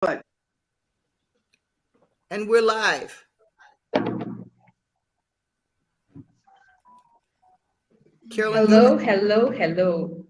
But and we're live. Carolyn, hello, hello, hello.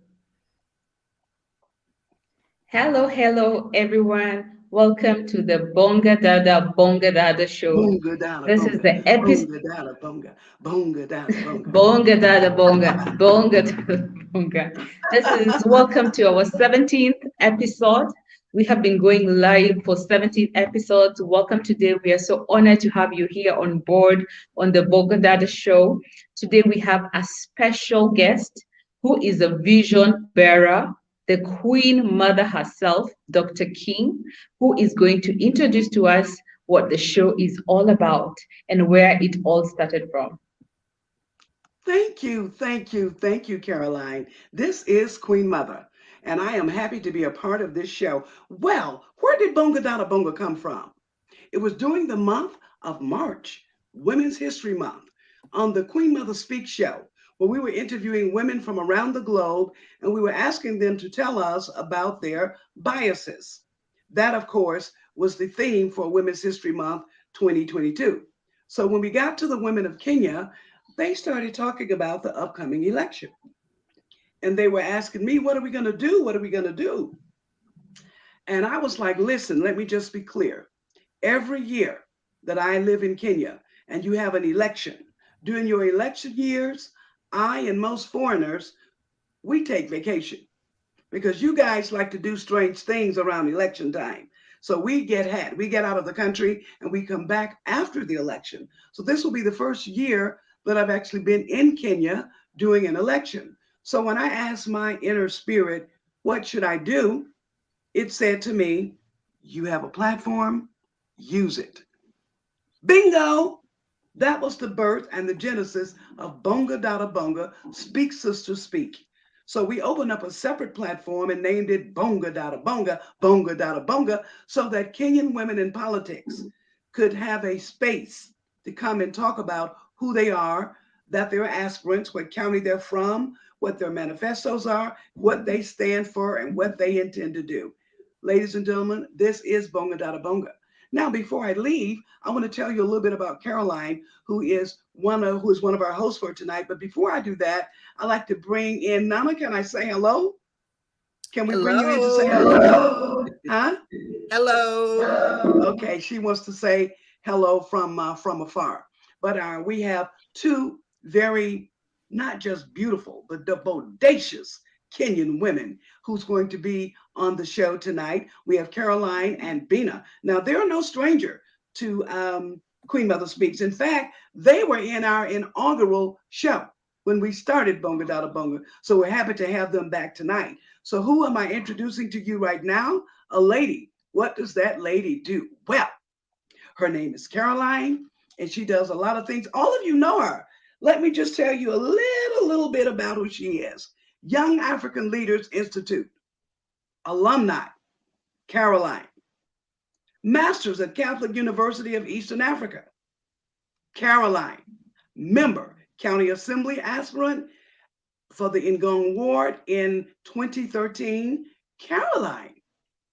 Hello, hello, everyone. Welcome to the Bonga Dada show. Bonga Dada, this bonga, is the episode. Bonga Dada, bonga, Bonga Dada, bonga. Bonga Dada, bonga, Bonga Dada, bonga. This is welcome to our 17th episode. We have been going live for 17 episodes. Welcome today. We are so honored to have you here on board on the Bonga Dada show. Today we have a special guest who is a vision bearer, the Queen Mother herself, Dr. King, who is going to introduce to us what the show is all about and where it all started from. Thank you, Caroline. This is Queen Mother, and I am happy to be a part of this show. Well, where did Bonga Dada Bonga come from? It was during the month of March, Women's History Month, on the Queen Mother Speak show, where we were interviewing women from around the globe, and we were asking them to tell us about their biases. That, of course, was the theme for Women's History Month 2022. So when we got to the women of Kenya, they started talking about the upcoming election. And they were asking me, what are we going to do? What are we going to do? And I was like, listen, let me just be clear. Every year that I live in Kenya and you have an election, during your election years, I and most foreigners, we take vacation because you guys like to do strange things around election time. So we get out of the country and we come back after the election. So this will be the first year that I've actually been in Kenya doing an election. So when I asked my inner spirit, what should I do? It said to me, you have a platform, use it. Bingo! That was the birth and the genesis of Bonga Dada Bonga, Speak Sister Speak. So we opened up a separate platform and named it Bonga Dada Bonga, Bonga Dada Bonga, so that Kenyan women in politics could have a space to come and talk about who they are, that they're aspirants, what county they're from, what their manifestos are, what they stand for, and what they intend to do. Ladies and gentlemen, this is Bonga Dada Bonga. Now, before I leave, I want to tell you a little bit about Caroline, who is one of our hosts for tonight. But before I do that, I'd like to bring in Nana. Can I say hello? Can we bring you in to say hello? Huh? Hello. Okay, she wants to say hello from afar. But we have two very, not just beautiful, but bodacious Kenyan women who's going to be on the show tonight. We have Caroline and BINA. Now, they're no stranger to Queen Mother Speaks. In fact, they were in our inaugural show when we started Bonga Dada Bonga. So we're happy to have them back tonight. So who am I introducing to you right now? A lady. What does that lady do? Well, her name is Caroline, and she does a lot of things. All of you know her. Let me just tell you a little bit about who she is. Young African Leaders Institute, alumni, Caroline. Masters at Catholic University of Eastern Africa, Caroline. Member, County Assembly aspirant for the Ngong Ward in 2013, Caroline.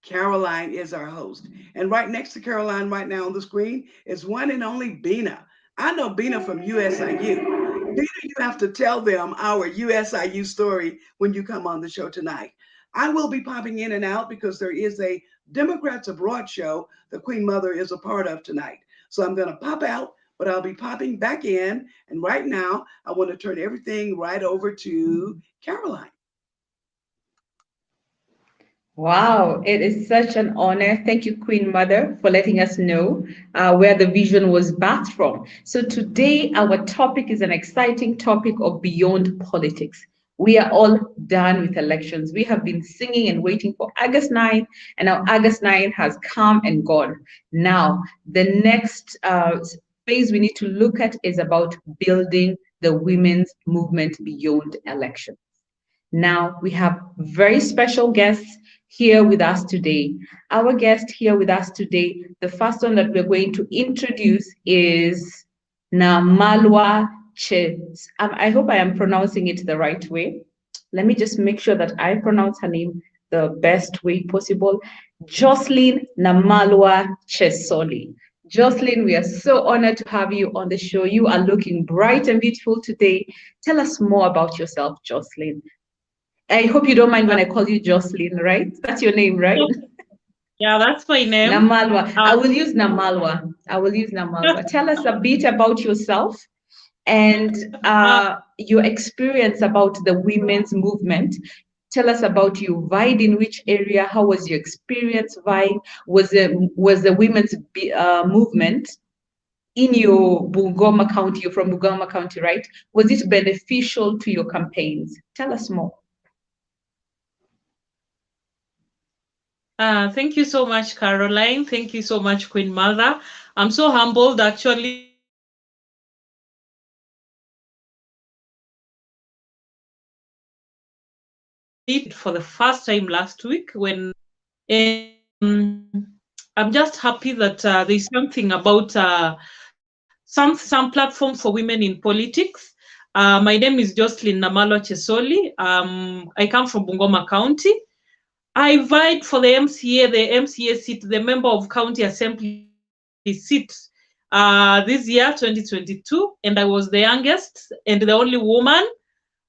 Caroline is our host. And right next to Caroline right now on the screen is one and only BINA. I know BINA from USIU. BINA, you have to tell them our USIU story when you come on the show tonight. I will be popping in and out because there is a Democrats Abroad show the Queen Mother is a part of tonight. So I'm going to pop out, but I'll be popping back in. And right now, I want to turn everything right over to Caroline. Wow, it is such an honor. Thank you, Queen Mother, for letting us know where the vision was birthed from. So today, our topic is an exciting topic of beyond politics. We are all done with elections. We have been singing and waiting for August 9, and now August 9 has come and gone. Now, the next phase we need to look at is about building the women's movement beyond elections. Now, we have very special guests here with us today. Our guest here with us today, the first one that we're going to introduce is Namalwa Chez. I hope I am pronouncing it the right way. Let me just make sure that I pronounce her name the best way possible. Jocelyn Namalwa Chesoli. Jocelyn, we are so honored to have you on the show. You are looking bright and beautiful today. Tell us more about yourself, Jocelyn. I hope you don't mind when I call you Jocelyn, right? That's your name, right? Yeah, that's my name. Namalwa. I will use Namalwa. Tell us a bit about yourself and your experience about the women's movement. Tell us about you vied in which area. How was your experience vying? Was the women's movement in your Bungoma County? You're from Bungoma County, right? Was it beneficial to your campaigns? Tell us more. Thank you so much, Caroline. Thank you so much, Queen Mother. I'm so humbled, actually, for the first time last week when I'm just happy that there's something about some platform for women in politics. My name is Jocelyn Namalwa Chesoli. I come from Bongoma County. I vied for the MCA seat, the Member of County Assembly seat this year, 2022, and I was the youngest and the only woman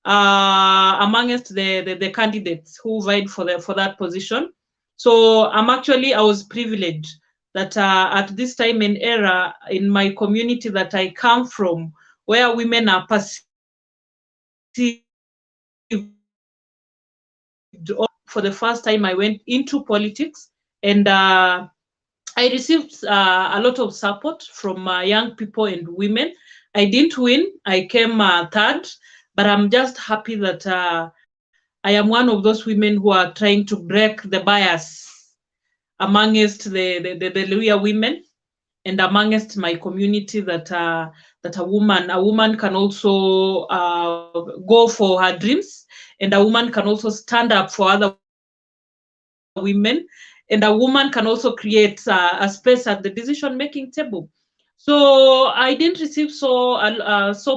amongst the candidates who vied for that position. So I was privileged that at this time and era in my community that I come from, where women are perceived for the first time, I went into politics, and I received a lot of support from young people and women. I didn't win. I came third, but I'm just happy that I am one of those women who are trying to break the bias amongst the Luya women and amongst my community that a woman can also go for her dreams, and a woman can also stand up for other women, and a woman can also create a space at the decision-making table. So I didn't receive so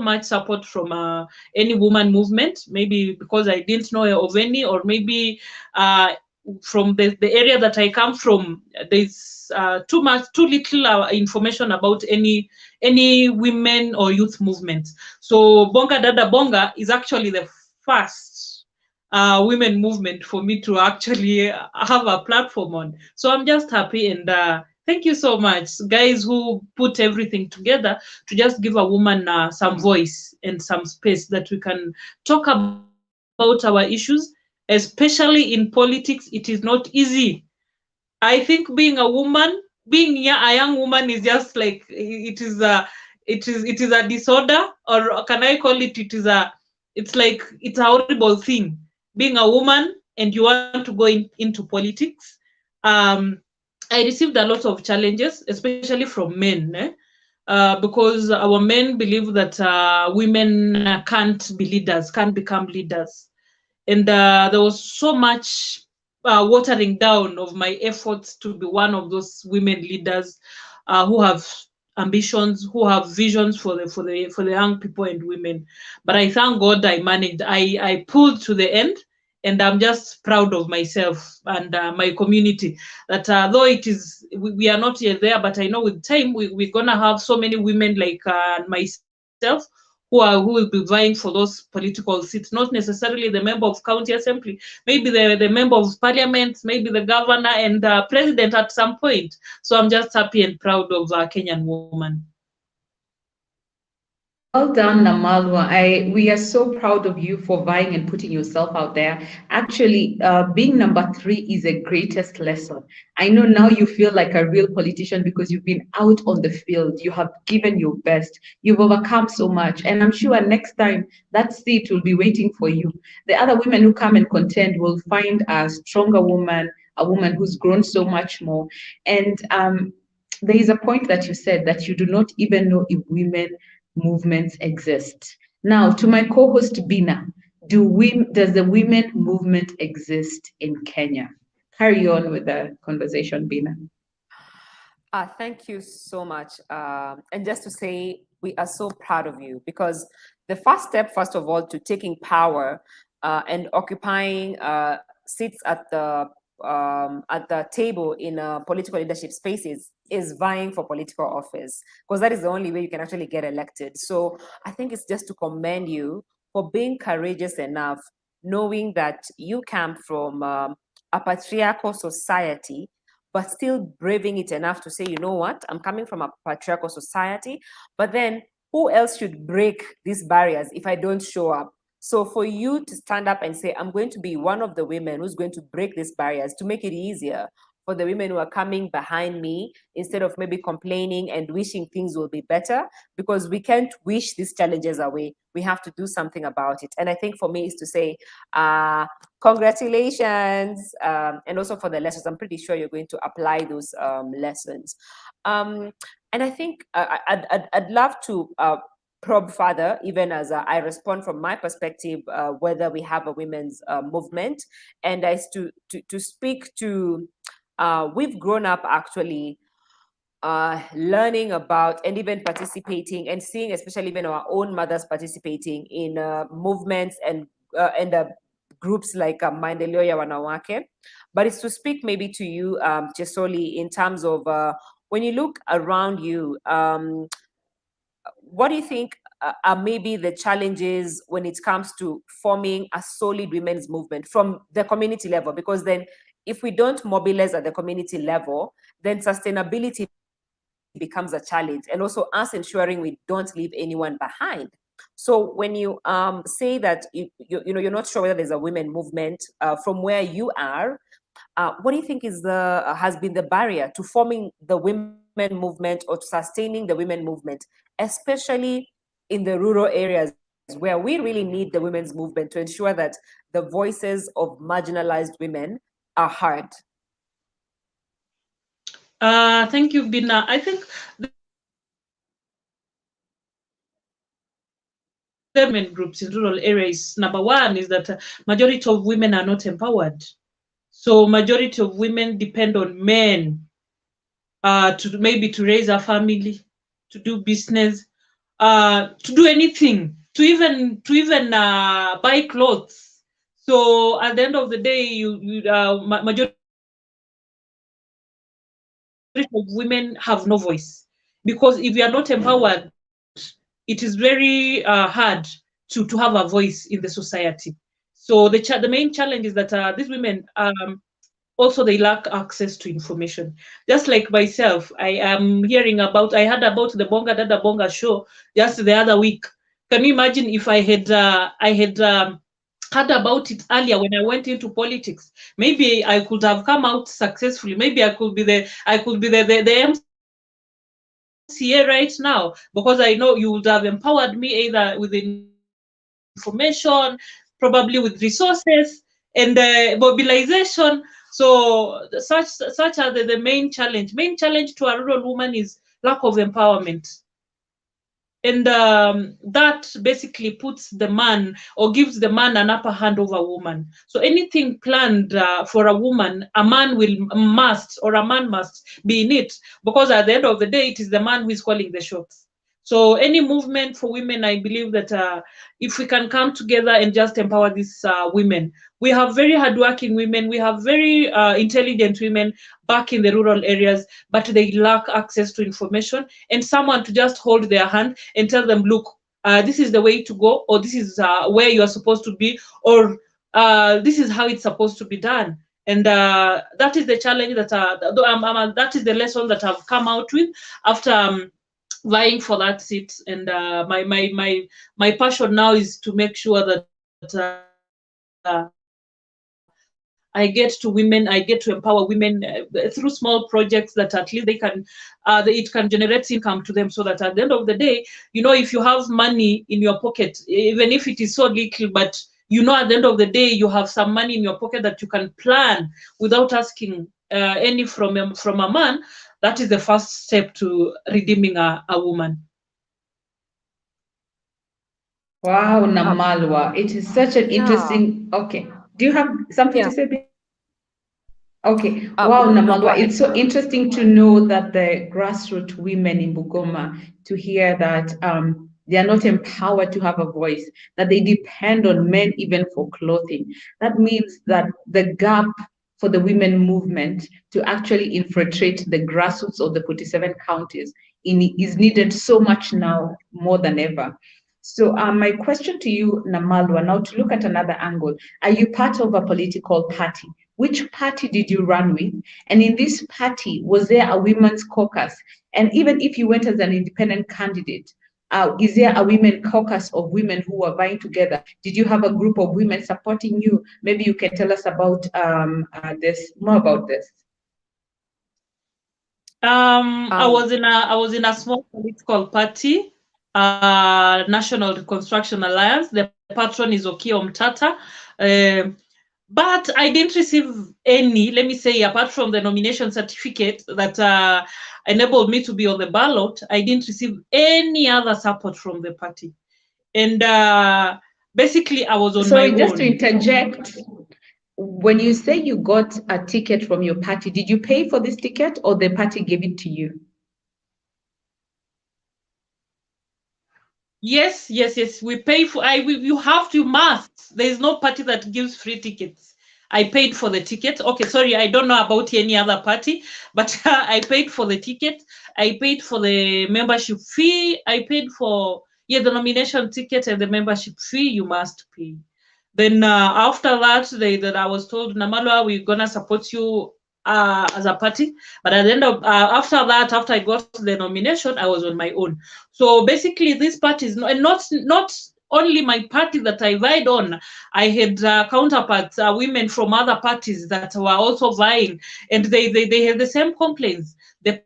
much support from any woman movement, maybe because I didn't know of any, or maybe from the area that I come from, there's too little information about any women or youth movement. So Bonga Dada Bonga is actually the first women movement for me to actually have a platform on. So I'm just happy, and thank you so much, guys, who put everything together to just give a woman some voice and some space that we can talk about our issues, especially in politics. It is not easy. I think being a woman, being a young woman, is just like it is a disorder, or can I call it? It's a horrible thing. Being a woman and you want to go into politics. I received a lot of challenges, especially from men, because our men believe that women can't be leaders, can't become leaders. And there was so much watering down of my efforts to be one of those women leaders who have ambitions, who have visions for the young people and women. But I thank God I managed. I pulled to the end, and I'm just proud of myself and my community. That though we are not yet there, but I know with time we're gonna have so many women like myself who will be vying for those political seats, not necessarily the member of county assembly, maybe the member of parliament, maybe the governor and president at some point. So I'm just happy and proud of a Kenyan woman. Well done, Namalwa. We are so proud of you for vying and putting yourself out there. Actually, being number 3 is a greatest lesson. I know now you feel like a real politician because you've been out on the field. You have given your best. You've overcome so much. And I'm sure next time that seat will be waiting for you. The other women who come and contend will find a stronger woman, a woman who's grown so much more. And there is a point that you said that you do not even know if women movements exist. Now, to my co-host BINA, does the women movement exist in Kenya? Carry on with the conversation, BINA. Thank you so much. And just to say, we are so proud of you, because the first step, first of all, to taking power and occupying seats at the at the table in political leadership spaces is vying for political office, because that is the only way you can actually get elected. So I think it's just to commend you for being courageous enough, knowing that you come from a patriarchal society, but still braving it enough to say, you know what, I'm coming from a patriarchal society, but then who else should break these barriers if I don't show up? So for you to stand up and say, I'm going to be one of the women who's going to break these barriers to make it easier for the women who are coming behind me, instead of maybe complaining and wishing things will be better, because we can't wish these challenges away. We have to do something about it. And I think for me is to say, congratulations, and also for the lessons. I'm pretty sure you're going to apply those lessons. And I think I'd love to probe further, even as I respond from my perspective, whether we have a women's movement, and as to speak to, we've grown up actually learning about and even participating and seeing, especially even our own mothers participating in movements and groups like Maendeleo ya Wanawake. But it's to speak maybe to you, Chesoli, in terms of when you look around you, what do you think are maybe the challenges when it comes to forming a solid women's movement from the community level? Because then if we don't mobilize at the community level, then sustainability becomes a challenge, and also us ensuring we don't leave anyone behind. So when you say that you're not sure whether there's a women movement from where you are, what do you think is has been the barrier to forming the women movement or to sustaining the women movement, especially in the rural areas where we really need the women's movement to ensure that the voices of marginalized women are heard? Thank you, BINA. I think the women groups in rural areas, number one is that majority of women are not empowered. So majority of women depend on men to raise a family, to do business, to do anything, to even buy clothes. So at the end of the day, majority of women have no voice, because if you are not empowered, it is very hard to have a voice in the society. So the main challenge is that these women also they lack access to information. Just like myself, I am hearing about, I heard about the Bonga Dada Bonga show just the other week. Can you imagine if I had heard about it earlier when I went into politics? Maybe I could have come out successfully. Maybe I could be the MCA right now, because I know you would have empowered me either with information, probably with resources and mobilization. So such are the main challenge. Main challenge to a rural woman is lack of empowerment. And that basically puts the man, or gives the man, an upper hand over a woman. So anything planned for a woman, a man must be in it, because at the end of the day, it is the man who is calling the shots. So any movement for women, I believe that if we can come together and just empower these women, we have very hardworking women, we have very intelligent women back in the rural areas, but they lack access to information and someone to just hold their hand and tell them, look, this is the way to go, or this is where you are supposed to be, or this is how it's supposed to be done. And that is the challenge that that is the lesson that I've come out with after vying for that seat. And my passion now is to make sure that I get to women, I get to empower women through small projects that at least they can, it can generate income to them, so that at the end of the day, you know, if you have money in your pocket, even if it is so little, but you know, at the end of the day, you have some money in your pocket that you can plan without asking any from a man. That is the first step to redeeming a woman. Wow, Namalwa, it is such an interesting. Okay, do you have something to say? Okay, wow, Namalwa, it's so interesting to know that the grassroots women in Bungoma, to hear that they are not empowered to have a voice, that they depend on men even for clothing. That means that the gap for the women movement to actually infiltrate the grassroots of the 47 counties is needed so much now, more than ever. So my question to you, Namalwa, now to look at another angle, are you part of a political party? Which party did you run with? And in this party, was there a women's caucus? And even if you went as an independent candidate, is there a women caucus of women who are vying together? Did you have a group of women supporting you? Maybe you can tell us about more about this. I was in a small political party, National Reconstruction Alliance. The patron is Okio Mtata. But I didn't receive any, let me say, apart from the nomination certificate that enabled me to be on the ballot, I didn't receive any other support from the party. And basically, I was on my own. So just to interject, when you say you got a ticket from your party, did you pay for this ticket or the party gave it to you? Yes. We pay for. You must. There is no party that gives free tickets. I paid for the ticket. Okay, sorry, I don't know about any other party, but I paid for the ticket. I paid for the membership fee. I paid for the nomination ticket and the membership fee. You must pay. Then after that, I was told, Namalwa, we're gonna support you as a party. But at the end of after I got the nomination, I was on my own. So basically, this party is not only my party that I vied on. I had counterparts, women from other parties that were also vying, and they had the same complaints. The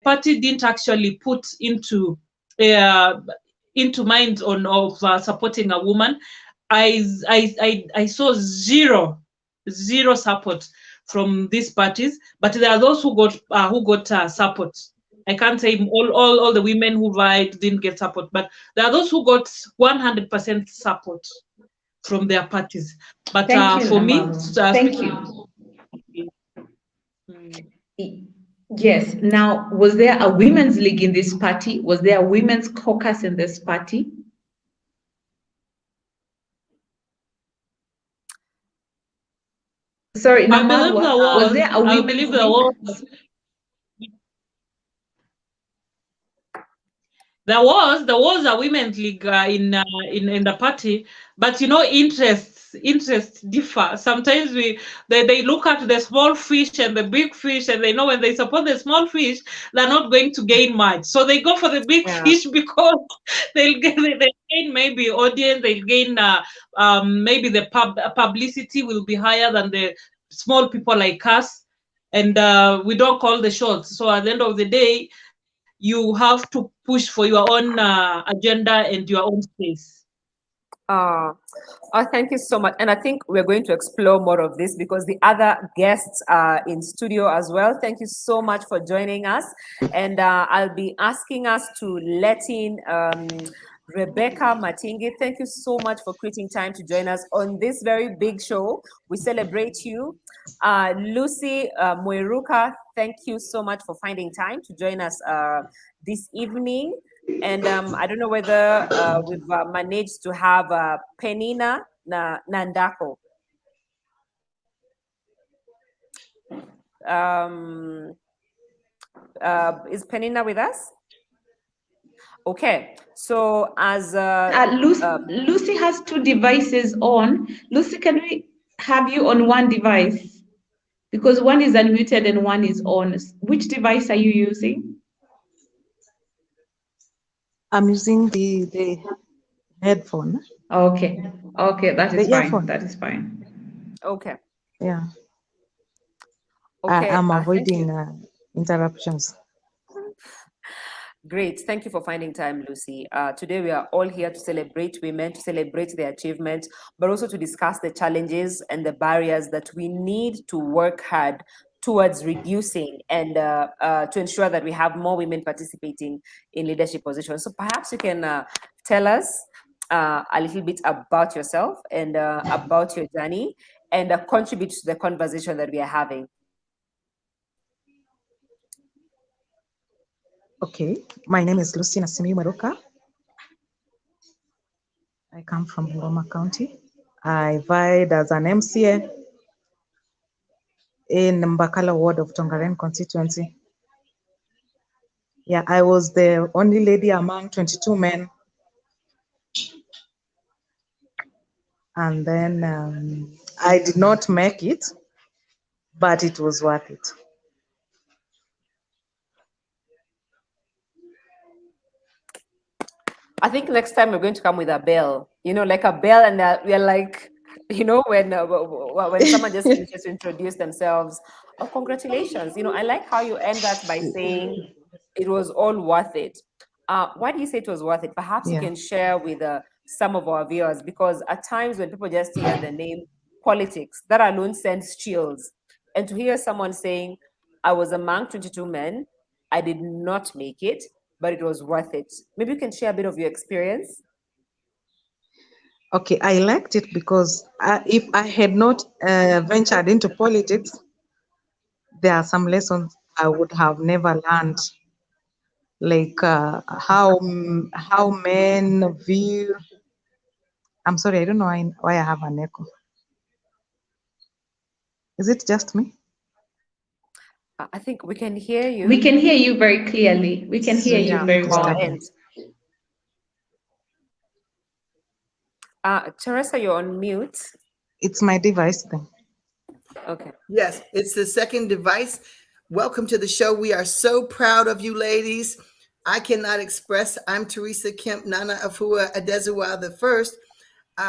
party didn't actually put into mind of supporting a woman. I saw zero support from these parties, but there are those who got support. I can't say all the women who vied didn't get support, but there are those who got 100% support from their parties. But for me, thank you. Yes. Now, was there a women's league in this party? Was there a women's caucus in this party? Sorry, Namalwa, was there a women's league? There was a women's league in the party, but interests differ. Sometimes they look at the small fish and the big fish, and they know when they support the small fish, they're not going to gain much. So they go for the big fish because they'll gain maybe audience, they'll gain maybe the publicity will be higher than the small people like us, and we don't call the shots. So at the end of the day, you have to push for your own agenda and your own space. Thank you so much. And I think we're going to explore more of this because the other guests are in studio as well. Thank you so much for joining us. And I'll be asking us to let in Rebecca Mating'i. Thank you so much for creating time to join us on this very big show. We celebrate you. Lucy Mweruka, thank you so much for finding time to join us this evening. And I don't know whether we've managed to have Pininah Nandako. Is Pininah with us? Okay, so as Lucy has two devices on. Lucy, can we have you on one device? Because one is unmuted and one is on. Which device are you using? I'm using the headphone. Okay, that is fine. Earphone. That is fine. Okay. Yeah. Okay. I'm avoiding interruptions. Great. Thank you for finding time, Lucy. Today, we are all here to celebrate women, to celebrate their achievements, but also to discuss the challenges and the barriers that we need to work hard towards reducing and to ensure that we have more women participating in leadership positions. So perhaps you can tell us a little bit about yourself and about your journey and contribute to the conversation that we are having. Okay, my name is Lucy Nasimiyu Mweruka. I come from Bongoma County. I vied as an MCA in Mbakalo Ward of Tongaren constituency. Yeah, I was the only lady among 22 men. And then I did not make it, but it was worth it. I think next time we're going to come with a bell, like a bell, and we're like, when someone just finishes to introduce themselves, oh, congratulations. I like how you end that by saying it was all worth it. Why do you say it was worth it? Perhaps you can share with some of our viewers, because at times when people just hear the name politics, that alone sends chills. And to hear someone saying, I was among 22 men, I did not make it, but it was worth it. Maybe you can share a bit of your experience. Okay, I liked it because if I had not ventured into politics, there are some lessons I would have never learned, like how men view. I'm sorry, I don't know why I have an echo. Is it just me? I think we can hear you. We can hear you very clearly. We can hear you very well. Teresa, you're on mute. It's my device then. Okay. Yes, it's the second device. Welcome to the show. We are so proud of you, ladies. I cannot express. I'm Teresa Kemp Nana Afua Adezuwa the First,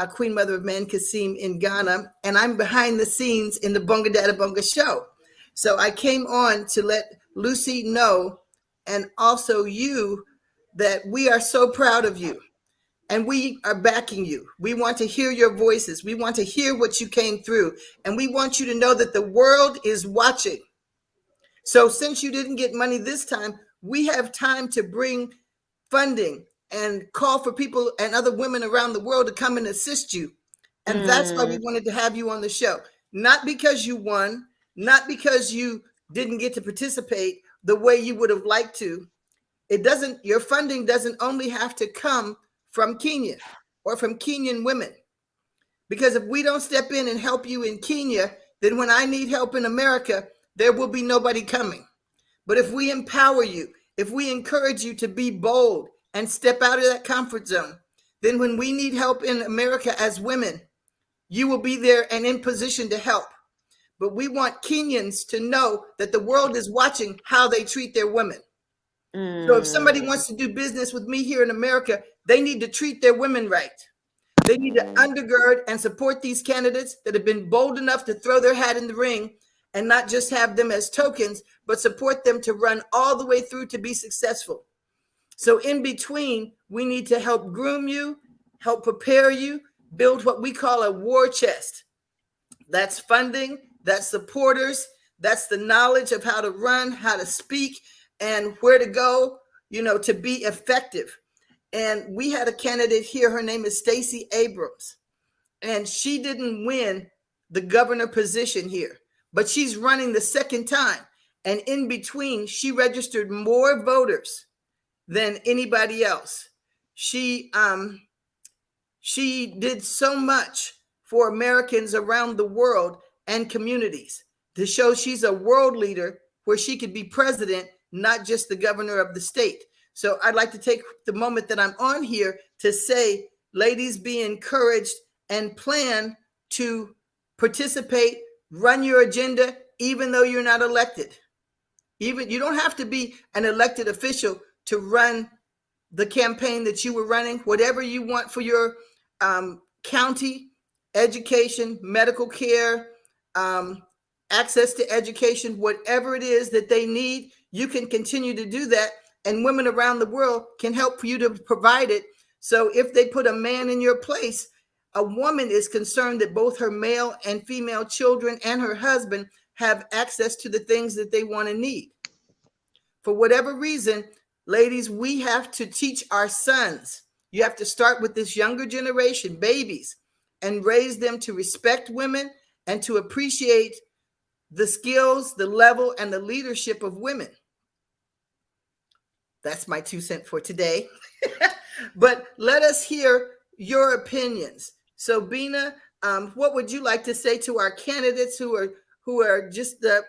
Queen Mother of Man Kasim in Ghana, and I'm behind the scenes in the Bonga Dada Bonga show. So I came on to let Lucy know, and also you, that we are so proud of you. And we are backing you. We want to hear your voices. We want to hear what you came through. And we want you to know that the world is watching. So since you didn't get money this time, we have time to bring funding and call for people and other women around the world to come and assist you. And that's why we wanted to have you on the show. Not because you won, not because you didn't get to participate the way you would have liked to. Your funding doesn't only have to come from Kenya or from Kenyan women. Because if we don't step in and help you in Kenya, then when I need help in America, there will be nobody coming. But if we empower you, if we encourage you to be bold and step out of that comfort zone, then when we need help in America as women, you will be there and in position to help. But we want Kenyans to know that the world is watching how they treat their women. So if somebody wants to do business with me here in America, they need to treat their women right. They need to undergird and support these candidates that have been bold enough to throw their hat in the ring and not just have them as tokens, but support them to run all the way through to be successful. So in between, we need to help groom you, help prepare you, build what we call a war chest. That's funding, that's supporters, that's the knowledge of how to run, how to speak, and where to go, to be effective. And we had a candidate here, her name is Stacey Abrams, and she didn't win the governor position here, but she's running the second time. And in between, she registered more voters than anybody else. She did so much for Americans around the world and communities to show she's a world leader where she could be president, not just the governor of the state. So I'd like to take the moment that I'm on here to say, ladies, be encouraged and plan to participate, run your agenda, even though you're not elected. You don't have to be an elected official to run the campaign that you were running. Whatever you want for your county, education, medical care, access to education, whatever it is that they need, you can continue to do that. And women around the world can help for you to provide it. So if they put a man in your place, a woman is concerned that both her male and female children and her husband have access to the things that they want and need. For whatever reason, ladies, we have to teach our sons. You have to start with this younger generation, babies, and raise them to respect women and to appreciate the skills, the level, and the leadership of women. That's my 2 cents for today. But let us hear your opinions. So, BINA, what would you like to say to our candidates who who are just the,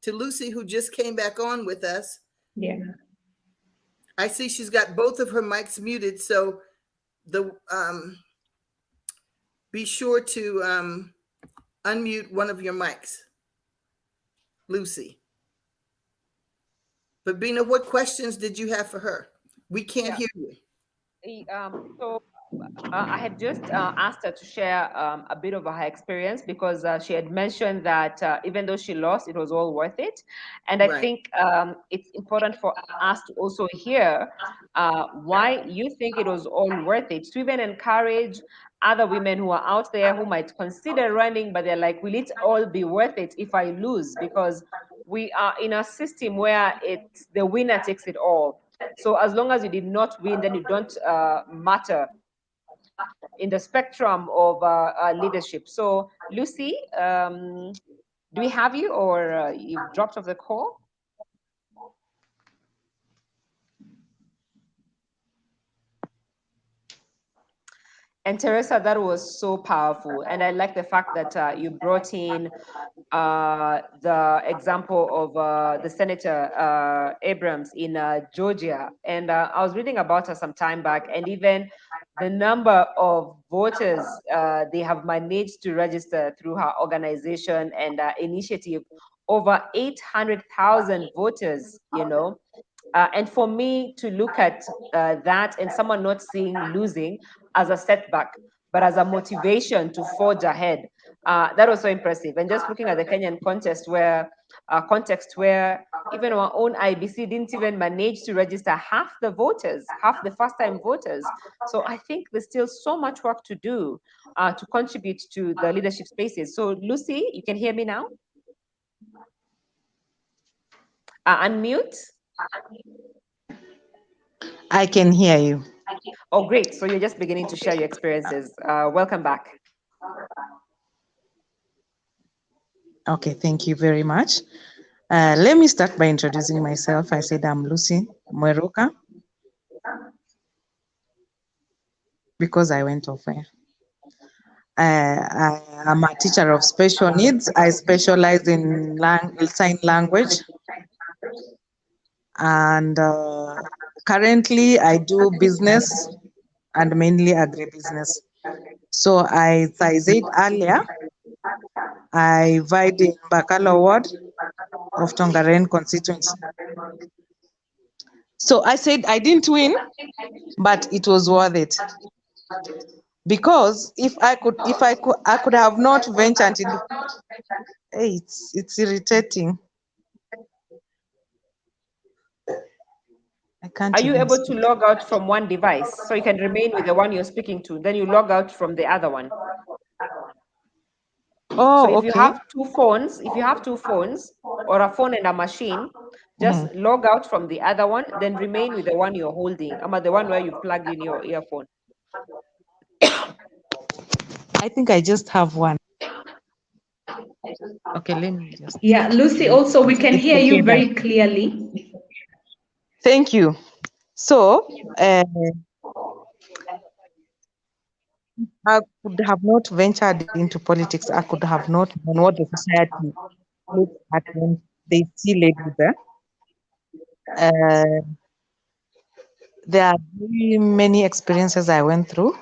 to Lucy, who just came back on with us. Yeah. I see she's got both of her mics muted, so be sure to unmute one of your mics, Lucy. But BINA, what questions did you have for her? We can't hear you. So I had just asked her to share a bit of her experience, because she had mentioned that even though she lost, it was all worth it. And I think it's important for us to also hear why you think it was all worth it, to even encourage other women who are out there who might consider running, but they're like, will it all be worth it if I lose? Because we are in a system where it's the winner takes it all. So as long as you did not win, then you don't matter in the spectrum of leadership. So Lucy, do we have you, or you've dropped off the call? And Teresa, that was so powerful. And I like the fact that you brought in the example of the Senator Abrams in Georgia. And I was reading about her some time back, and even the number of voters they have managed to register through her organization and initiative, over 800,000 voters, you know. And for me to look at that and someone not seeing losing as a setback, but as a motivation to forge ahead, that was so impressive. And just looking at the Kenyan context where even our own IBC didn't even manage to register half the voters, half the first-time voters. So I think there's still so much work to do to contribute to the leadership spaces. So Lucy, you can hear me now? Unmute. I can hear you. Oh, great. So you're just beginning to share your experiences. Welcome back. Okay, thank you very much. Let me start by introducing myself. I said I'm Lucy Mweruka, because I went off air. I am a teacher of special needs. I specialize in sign language. And currently I do business, and mainly agribusiness. So as I said earlier, I vied in Mbakalo Ward of Tongaren constituency. So I said I didn't win, but it was worth it. Because if I could have not ventured into, hey, it's irritating. I can't. Are you able to log out from one device so you can remain with the one you're speaking to? Then you log out from the other one. Oh, so if okay. you have two phones, or a phone and a machine, just log out from the other one, then remain with the one you're holding, the one where you plug in your earphone. I think I just have one. Okay, let me just. Yeah, Lucy, also we can hear you very clearly. Thank you. So I could have not ventured into politics. I could have not known what the society looks at when they see ladies there. There are very many experiences I went through.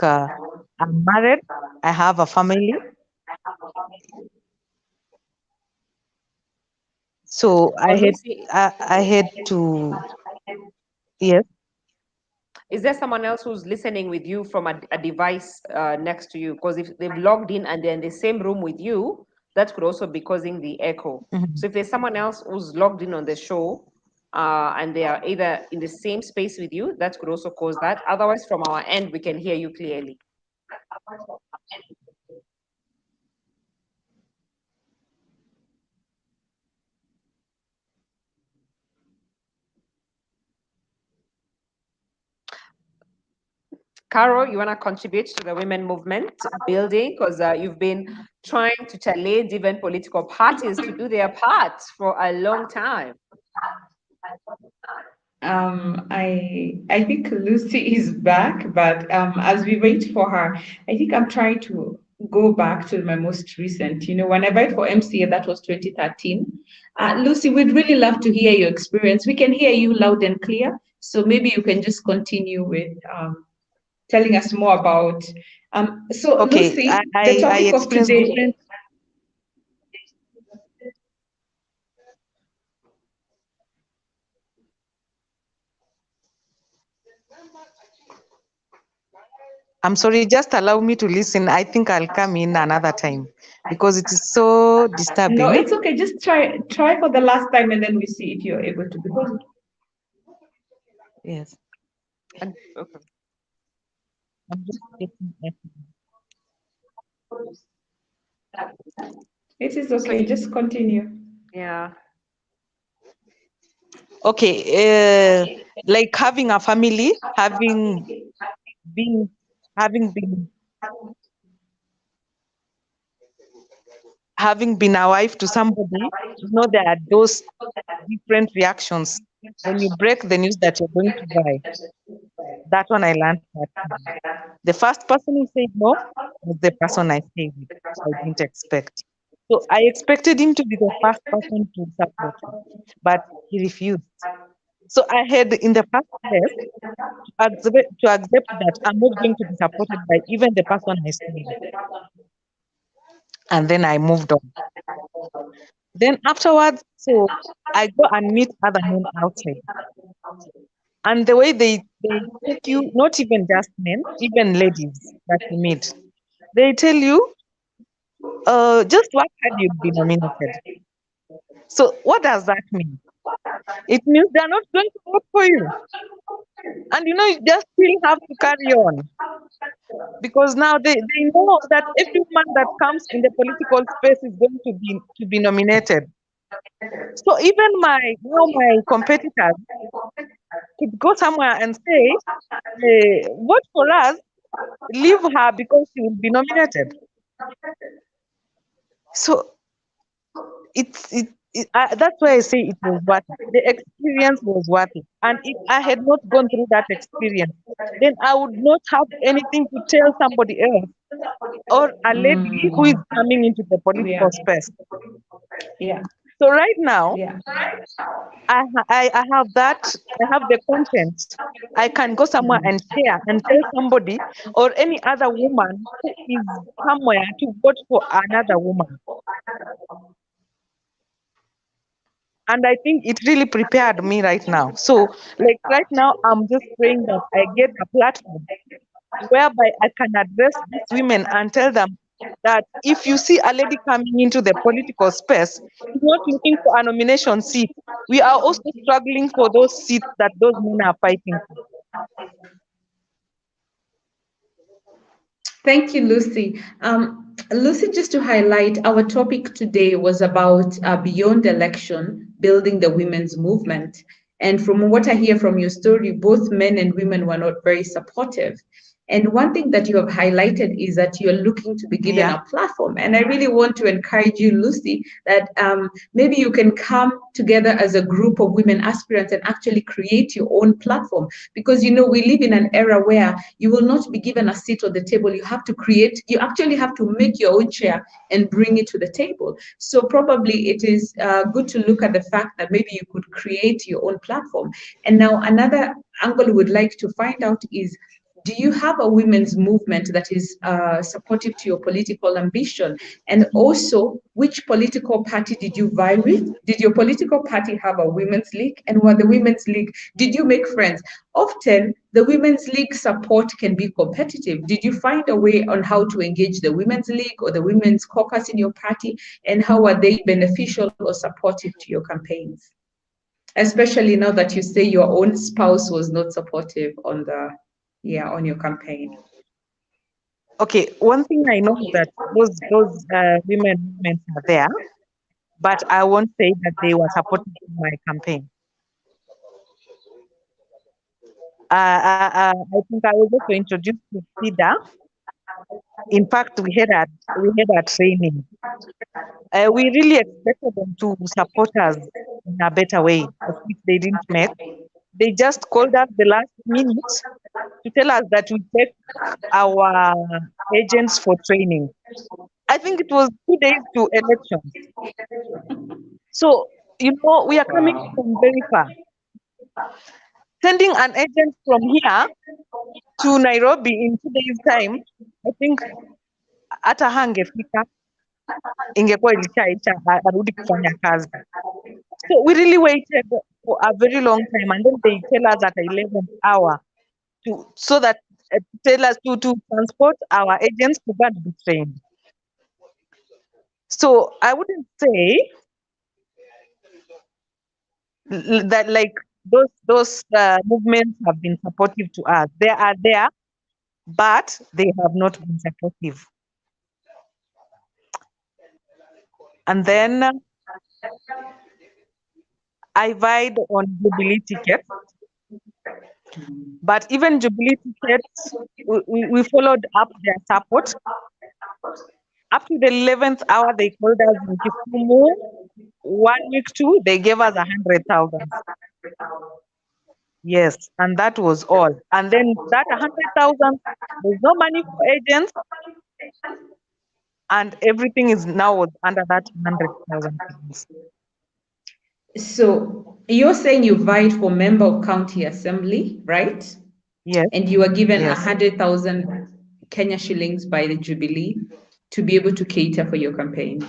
I'm married. I have a family. So I had to, yes. Is there someone else who's listening with you from a device next to you? Because if they've logged in and they're in the same room with you, that could also be causing the echo. So if there's someone else who's logged in on the show and they are either in the same space with you, that could also cause that. Otherwise, from our end, we can hear you clearly. Carol, you want to contribute to the women movement building? Because you've been trying to challenge even political parties to do their part for a long time. I think Lucy is back, but as we wait for her, I think I'm trying to go back to my most recent. When I voted for MCA, that was 2013. Lucy, we'd really love to hear your experience. We can hear you loud and clear. So maybe you can just continue with telling us more about. So Okay, Lucy, I the topic of experienced today. different. I'm sorry, just allow me to listen. I think I'll come in another time because it is so disturbing. No, it's okay. Just try for the last time, and then we see if you're able to. Because Yes. Okay. I'm just getting it. it is okay. Just continue. Yeah. Okay, like having a family, been having been a wife to somebody, there are those different reactions. When you break the news that you're going to die, that one I learned that the first person who said no was the person I stayed with. I didn't expect. So I expected him to be the first person to support me, but he refused. So I had in the first place to accept that I'm not going to be supported by even the person I stayed with. And then I moved on. Then afterwards, so I go and meet other men outside. And the way they take you, not even just men, even ladies that you meet, they tell you, just work hard, you'll be nominated. So what does that mean? It means they're not going to vote for you. And you just still have to carry on. Because now they know that every woman that comes in the political space is going to be nominated. So even my competitors could go somewhere and say, vote for us, leave her because she will be nominated. So that's why I say it was worth it. The experience was worth it. And if I had not gone through that experience, then I would not have anything to tell somebody else or a lady who is coming into the political space. Yeah. So right now, Yeah. I have that. I have the content. I can go somewhere and share and tell somebody or any other woman who is somewhere to vote for another woman. And I think it really prepared me right now. So, like right now, I'm just praying that I get a platform whereby I can address these women and tell them that if you see a lady coming into the political space, she's not looking for a nomination seat. We are also struggling for those seats that those men are fighting for. Thank you, Lucy. Lucy, just to highlight, our topic today was about beyond election, building the women's movement. And from what I hear from your story, both men and women were not very supportive. And one thing that you have highlighted is that you're looking to be given a platform. And I really want to encourage you, Lucy, that maybe you can come together as a group of women aspirants and actually create your own platform. Because, we live in an era where you will not be given a seat on the table. You have to you actually have to make your own chair and bring it to the table. So probably it is good to look at the fact that maybe you could create your own platform. And now another angle we would like to find out is, do you have a women's movement that is supportive to your political ambition? And also, which political party did you vie with? Did your political party have a women's league? And what the women's league, did you make friends? Often, the women's league support can be competitive. Did you find a way on how to engage the women's league or the women's caucus in your party? And how are they beneficial or supportive to your campaigns? Especially now that you say your own spouse was not supportive on your campaign. Okay, one thing I know is that those women movements are there, but I won't say that they were supporting my campaign. I think I was also introduced to FIDA. In fact, we had a training. We really expected them to support us in a better way, which they didn't make. They just called us the last minute to tell us that we take our agents for training. I think it was 2 days to elections. So, we are coming from very far. Sending an agent from here to Nairobi in 2 days' time, I think hata hangefika, ingekuwa ilishaisha arudi kufanya kazi. So we really waited for a very long time, and then they tell us at the 11th hour so that tell us to transport our agents to go and be trained. So I wouldn't say that like those movements have been supportive to us. They are there, but they have not been supportive. And then I vied on Jubilee tickets, but even Jubilee tickets, we followed up their support. Up to the 11th hour, they called us in Kisumu. 1 week too, they gave us 100,000. Yes, and that was all. And then that 100,000, there's no money for agents, and everything is now under that 100,000. So you're saying you vied for member of county assembly, right? Yes. And you were given Yes. 100,000 Kenya shillings by the Jubilee to be able to cater for your campaign.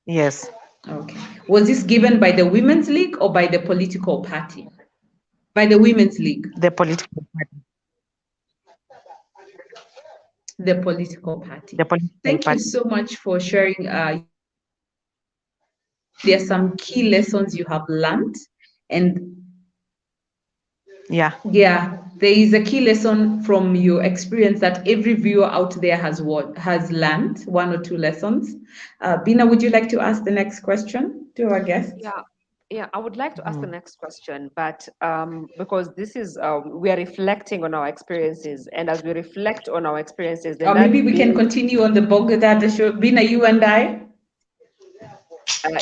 Yes. Okay. Was this given by the Women's League or by the political party? By the Women's League. The political party. The political party. The political Thank party. you so much for sharing. There are some key lessons you have learned, and yeah, there is a key lesson from your experience that every viewer out there has learned, 1 or 2 lessons. BINA, would you like to ask the next question to our guest? Yeah, I would like to ask the next question, but because this is, we are reflecting on our experiences, and as we reflect on our experiences, then or maybe we can continue on the Bongada show. BINA, you and I?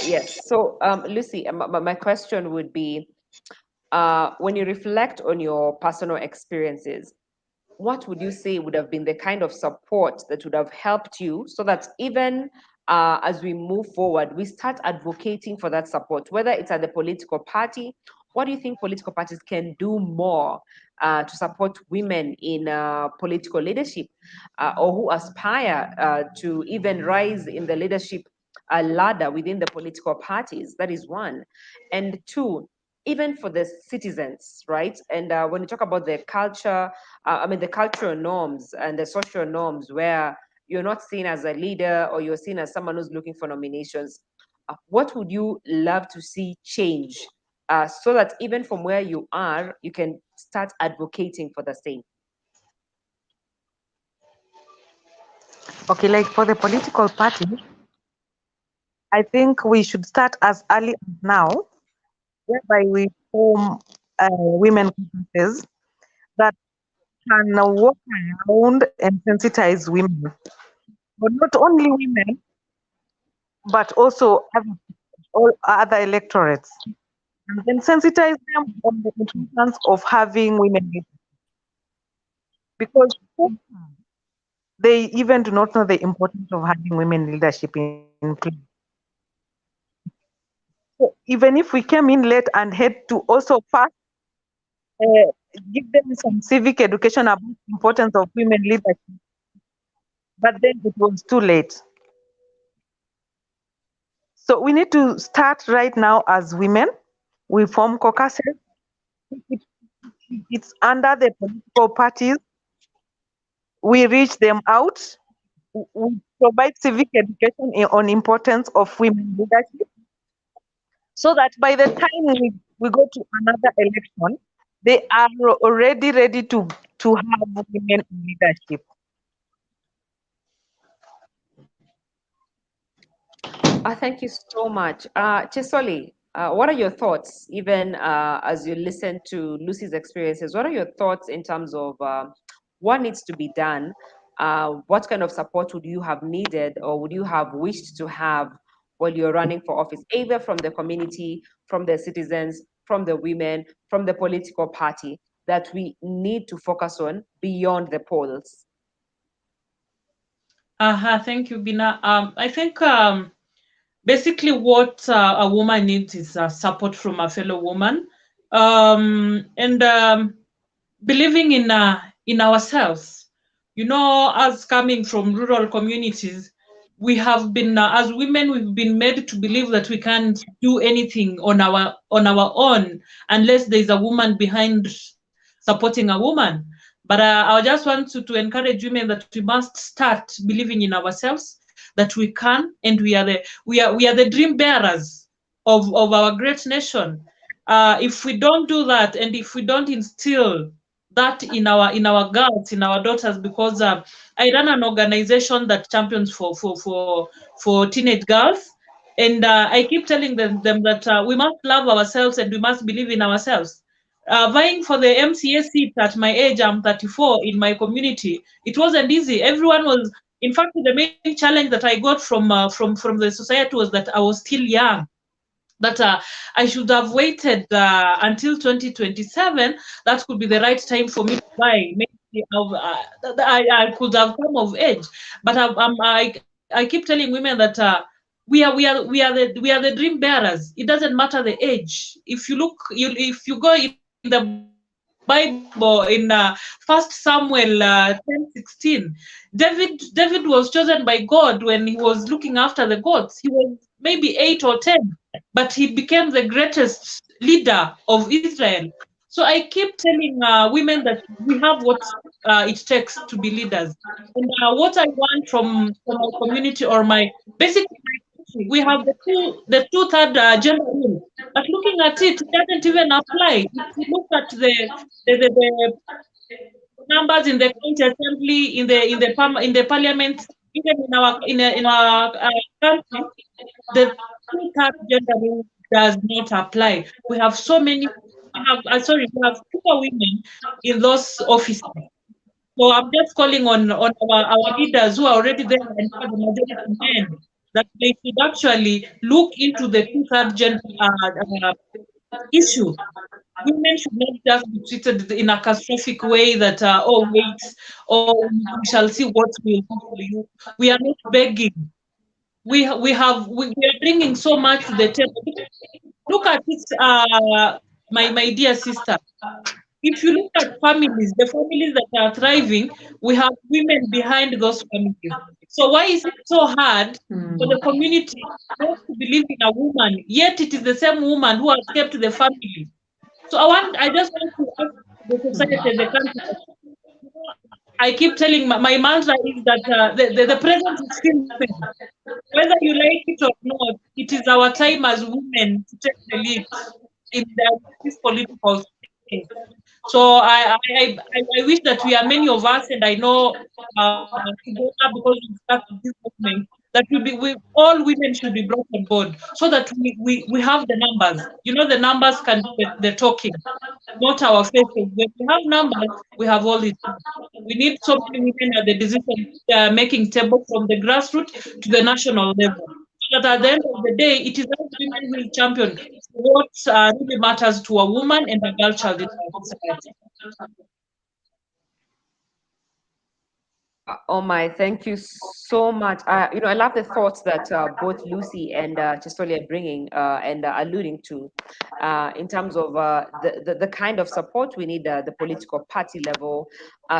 Yes. So, Lucy, my question would be, when you reflect on your personal experiences, what would you say would have been the kind of support that would have helped you so that even as we move forward, we start advocating for that support, whether it's at the political party? What do you think political parties can do more to support women in political leadership or who aspire to even rise in the leadership ladder within the political parties? That is one. And two, even for the citizens, right? And when you talk about the culture, the cultural norms and the social norms where you're not seen as a leader or you're seen as someone who's looking for nominations, what would you love to see change so that even from where you are, you can start advocating for the same? Okay, like for the political party, I think we should start as early as now, whereby we form women caucuses that can walk around and sensitize women, but not only women, but also all other electorates, and then sensitize them on the importance of having women leaders. Because they even do not know the importance of having women leadership in place. So even if we came in late and had to also first give them some civic education about the importance of women leadership, but then it was too late. So we need to start right now as women. We form caucuses. It's under the political parties. We reach them out. We provide civic education on importance of women leadership, so that by the time we go to another election, they are already ready to have women in leadership. Thank you so much. Chesoli, what are your thoughts, even as you listen to Lucy's experiences? What are your thoughts in terms of what needs to be done? What kind of support would you have needed or would you have wished to have while you're running for office, either from the community, from the citizens, from the women, from the political party, that we need to focus on beyond the polls? Thank you, Bina. I think basically what a woman needs is support from a fellow woman, and believing in ourselves. You know, us coming from rural communities, we have been as women, we've been made to believe that we can't do anything on our own unless there's a woman behind supporting a woman. But I just want to encourage women that we must start believing in ourselves, that we can, and we are the dream bearers of our great nation. If we don't do that, and if we don't instill that in our girls, in our daughters, because I run an organization that champions for teenage girls, and I keep telling them that we must love ourselves and we must believe in ourselves. Vying for the MCA seat at my age, I'm 34, in my community, it wasn't easy. Everyone was, in fact, the main challenge that I got from the society was that I was still young, that I should have waited until 2027. That could be the right time for me to buy. Maybe I could have come of age. But I keep telling women that we are the dream bearers. It doesn't matter the age. If you look, if you go in the Bible, in 1 Samuel 10:16, David was chosen by God when he was looking after the goats. He was maybe 8 or 10, but he became the greatest leader of Israel. So I keep telling women that we have what it takes to be leaders. And what I want from our community, or my basically, we have the two-third gender rule. But looking at it, it doesn't even apply. If you look at the numbers in the county assembly, in the parliament, even in our country, the two-third gender rule does not apply. We have so many. We have fewer women in those offices. So I'm just calling on our leaders who are already there and are the majority men, that they should actually look into the two-third gender issue. Women should not just be treated in a catastrophic way that, oh, wait, oh, we shall see what we'll do for you. We are not begging. We are bringing so much to the table. Look at it, my dear sister. If you look at families, the families that are thriving, we have women behind those families. So why is it so hard for the community not to believe in a woman, yet it is the same woman who has kept the family? So I just want to ask the society, the country. I keep telling my mantra is that the present is still moving. Whether you like it or not, it is our time as women to take the lead in this political space. So I wish that we are many of us, and I know together, because we started this movement, that all women should be brought on board, so that we have the numbers. You know, the numbers can do the talking, not our faces. When we have numbers, we have all it. We need so many women at the decision making table, from the grassroots to the national level, so that at the end of the day, it is us women who will champion what really matters to a woman and a girl child in our society. Oh my, thank you so much. I love the thoughts that both Lucy and Chisoli are bringing and alluding to in terms of the kind of support we need at the political party level,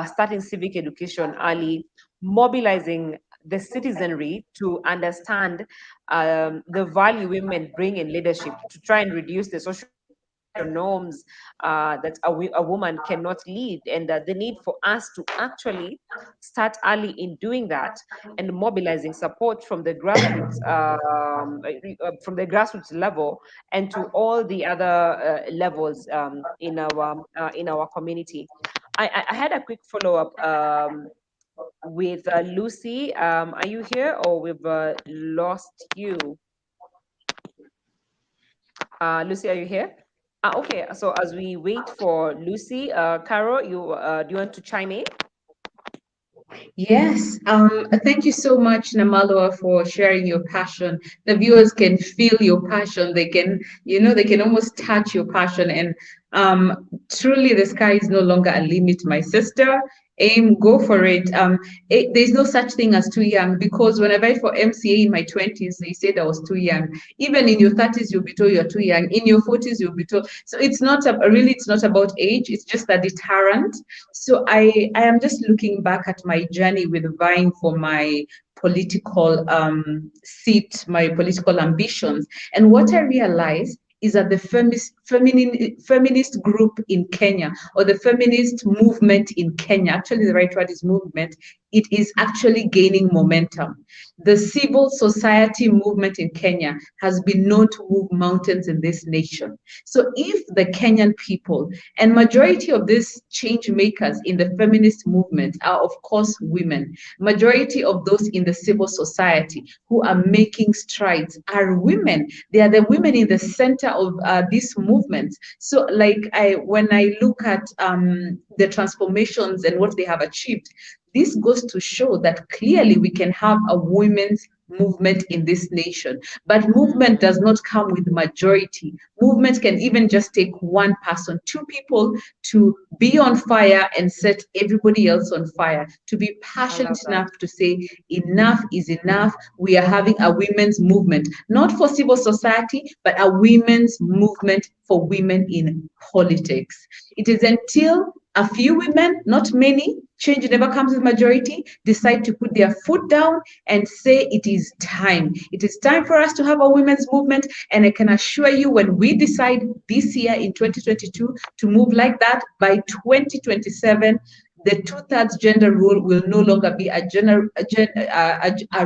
starting civic education early, mobilizing the citizenry to understand the value women bring in leadership, to try and reduce the social norms that a woman cannot lead, and the need for us to actually start early in doing that, and mobilizing support from the grassroots level, and to all the other levels in our community. I had a quick follow-up with Lucy. Are you here, or we've lost you? Lucy, are you here? Okay, so as we wait for Lucy, Caro, do you want to chime in? Yes, thank you so much, Namaloa, for sharing your passion. The viewers can feel your passion. They can, they can almost touch your passion. And truly, the sky is no longer a limit, my sister. Aim, go for it. There's no such thing as too young, because when I went for MCA in my 20s, they said I was too young. Even in your 30s, you'll be told you're too young. In your 40s, you'll be told. So it's not really, it's not about age. It's just a deterrent. So I am just looking back at my journey with vying for my political seat, my political ambitions. And what I realized is that the feminist group in Kenya, or the feminist movement in Kenya, actually the right word is movement, it is actually gaining momentum. The civil society movement in Kenya has been known to move mountains in this nation. So if the Kenyan people, and majority of these change makers in the feminist movement are of course women, majority of those in the civil society who are making strides are women. They are the women in the center of this movement. So when I look at the transformations and what they have achieved, this goes to show that clearly we can have a women's movement in this nation. But movement does not come with majority. Movement can even just take one person, two people to be on fire and set everybody else on fire, to be passionate enough to say enough is enough. We are having a women's movement, not for civil society, but a women's movement for women in politics. It is until a few women, not many, change never comes with majority, decide to put their foot down and say it is time. It is time for us to have a women's movement. And I can assure you, when we decide this year in 2022 to move like that, by 2027, the 2/3 gender rule will no longer be a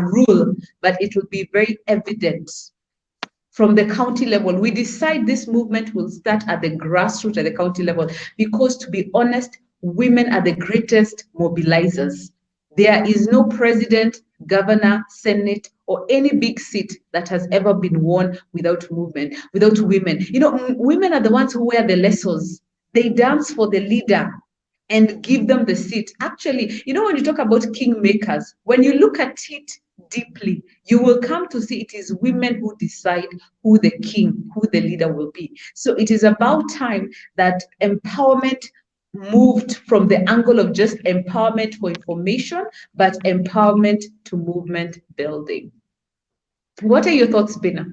rule, but it will be very evident from the county level. We decide this movement will start at the grassroots at the county level, because to be honest, women are the greatest mobilizers. There is no president, governor, senate, or any big seat that has ever been won without movement, without women. Women are the ones who wear the lassos. They dance for the leader and give them the seat. Actually, when you talk about kingmakers, when you look at it deeply, you will come to see it is women who decide who the king, who the leader will be. So it is about time that empowerment moved from the angle of just empowerment for information, but empowerment to movement building. What are your thoughts, Bina?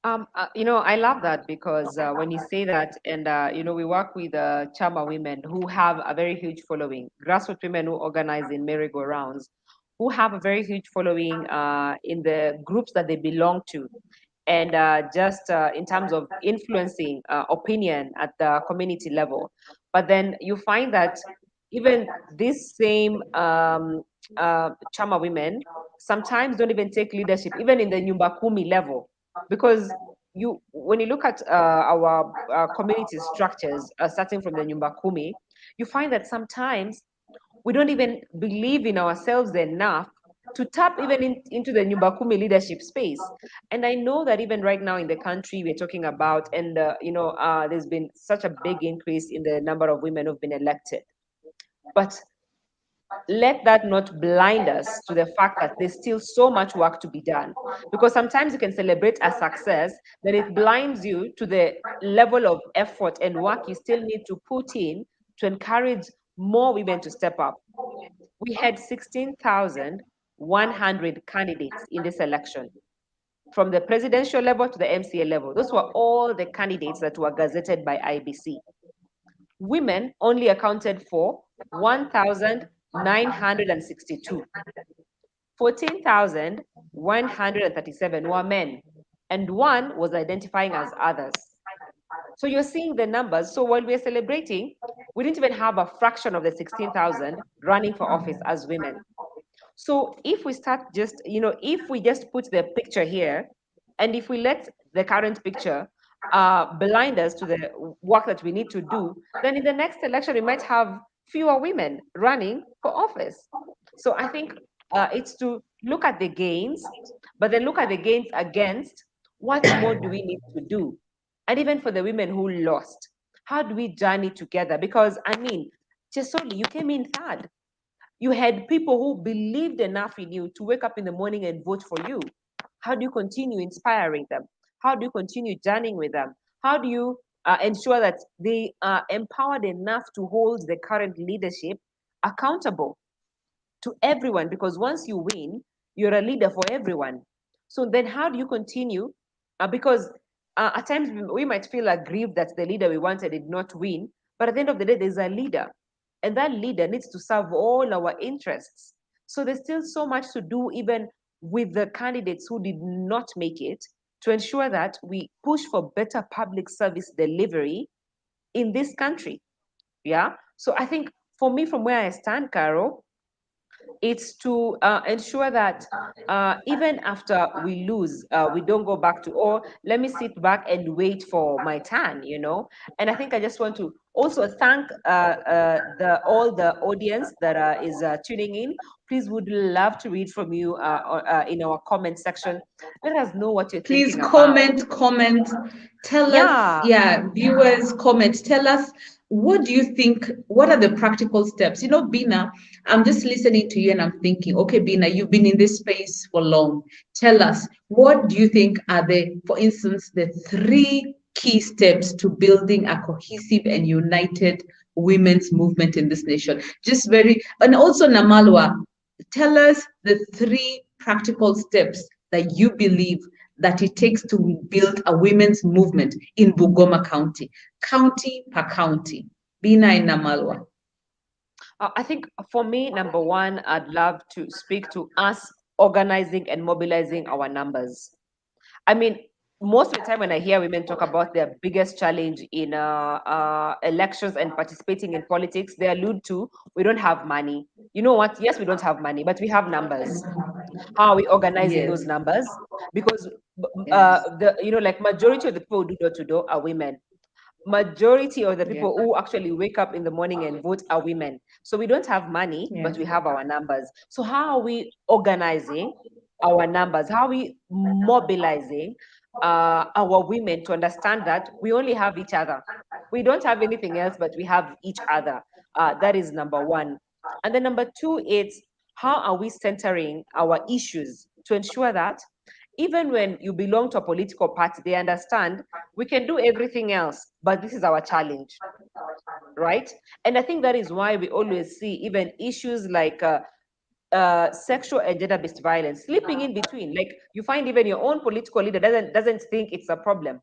I love that, because when you say that, and we work with Chama women who have a very huge following, grassroots women who organize in merry-go-rounds, who have a very huge following in the groups that they belong to, and just in terms of influencing opinion at the community level. But then you find that even these same Chama women sometimes don't even take leadership, even in the Nyumba Kumi level, because when you look at our community structures, starting from the Nyumba Kumi, you find that sometimes we don't even believe in ourselves enough to tap even into the Nyumba Kumi leadership space. And I know that even right now in the country we're talking about, and there's been such a big increase in the number of women who've been elected. But let that not blind us to the fact that there's still so much work to be done. Because sometimes you can celebrate a success, then it blinds you to the level of effort and work you still need to put in to encourage more women to step up. We had 16,100 candidates in this election, from the presidential level to the MCA level. Those were all the candidates that were gazetted by IBC. Women only accounted for 1,962. 14,137 were men, and one was identifying as others. So you're seeing the numbers. So while we're celebrating, we didn't even have a fraction of the 16,000 running for office as women. So if we start just, if we just put the picture here, and if we let the current picture blind us to the work that we need to do, then in the next election, we might have fewer women running for office. So I think it's to look at the gains, but then look at the gains against what more do we need to do? And even for the women who lost, how do we journey together? Because Chesoli, you came in third. You had people who believed enough in you to wake up in the morning and vote for you. How do you continue inspiring them? How do you continue journeying with them? How do you ensure that they are empowered enough to hold the current leadership accountable to everyone? Because once you win, you're a leader for everyone. So then how do you continue? Because at times we might feel aggrieved that the leader we wanted did not win, but at the end of the day, there's a leader, and that leader needs to serve all our interests. So there's still so much to do, even with the candidates who did not make it, to ensure that we push for better public service delivery in this country. Yeah. So I think for me, from where I stand, Carol, it's to ensure that even after we lose, we don't go back to, oh, let me sit back and wait for my turn, you know. And I think I just want to also thank all the audience that is tuning in. Please, would love to read from you in our comment section. Let us know what you're Please thinking about. comment. Tell us, viewers, comment. Tell us, what do you think? What are the practical steps? You know, BINA, I'm just listening to you and I'm thinking, okay, BINA, you've been in this space for long. Tell us, what do you think are for instance, the 3 key steps to building a cohesive and united women's movement in this nation? And also Namalwa, tell us the 3 practical steps that you believe that it takes to build a women's movement in Bungoma County, county per county. BINA and Namalwa. I think for me, number one, I'd love to speak to us organizing and mobilizing our numbers. I mean, most of the time when I hear women talk about their biggest challenge in elections and participating in politics, they allude to, we don't have money. You know what? Yes, we don't have money, but we have numbers. How are we organizing those numbers? Because like majority of the people who do door to door are women. Majority of the people who actually wake up in the morning and vote are women. So we don't have money, but we have our numbers. So how are we organizing our numbers? How are we mobilizing our women to understand that we only have each other? We don't have anything else, but we have each other. That is number one. And then number two, it's how are we centering our issues to ensure that even when you belong to a political party, they understand we can do everything else, but this is our challenge, right? And I think that is why we always see even issues like sexual and gender-based violence slipping in between. Like you find even your own political leader doesn't think it's a problem.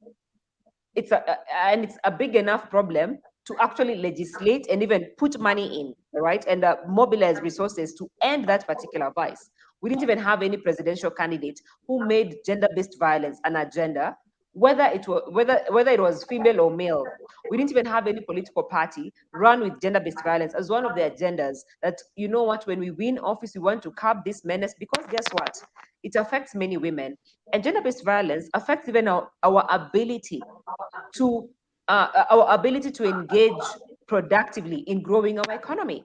It's a big enough problem to actually legislate and even put money in, right? And mobilize resources to end that particular vice. We didn't even have any presidential candidate who made gender-based violence an agenda, whether it was female or male. We didn't even have any political party run with gender-based violence as one of the agendas that, you know what, when we win office, we want to curb this menace, because guess what? It affects many women. And gender-based violence affects even our ability to engage productively in growing our economy,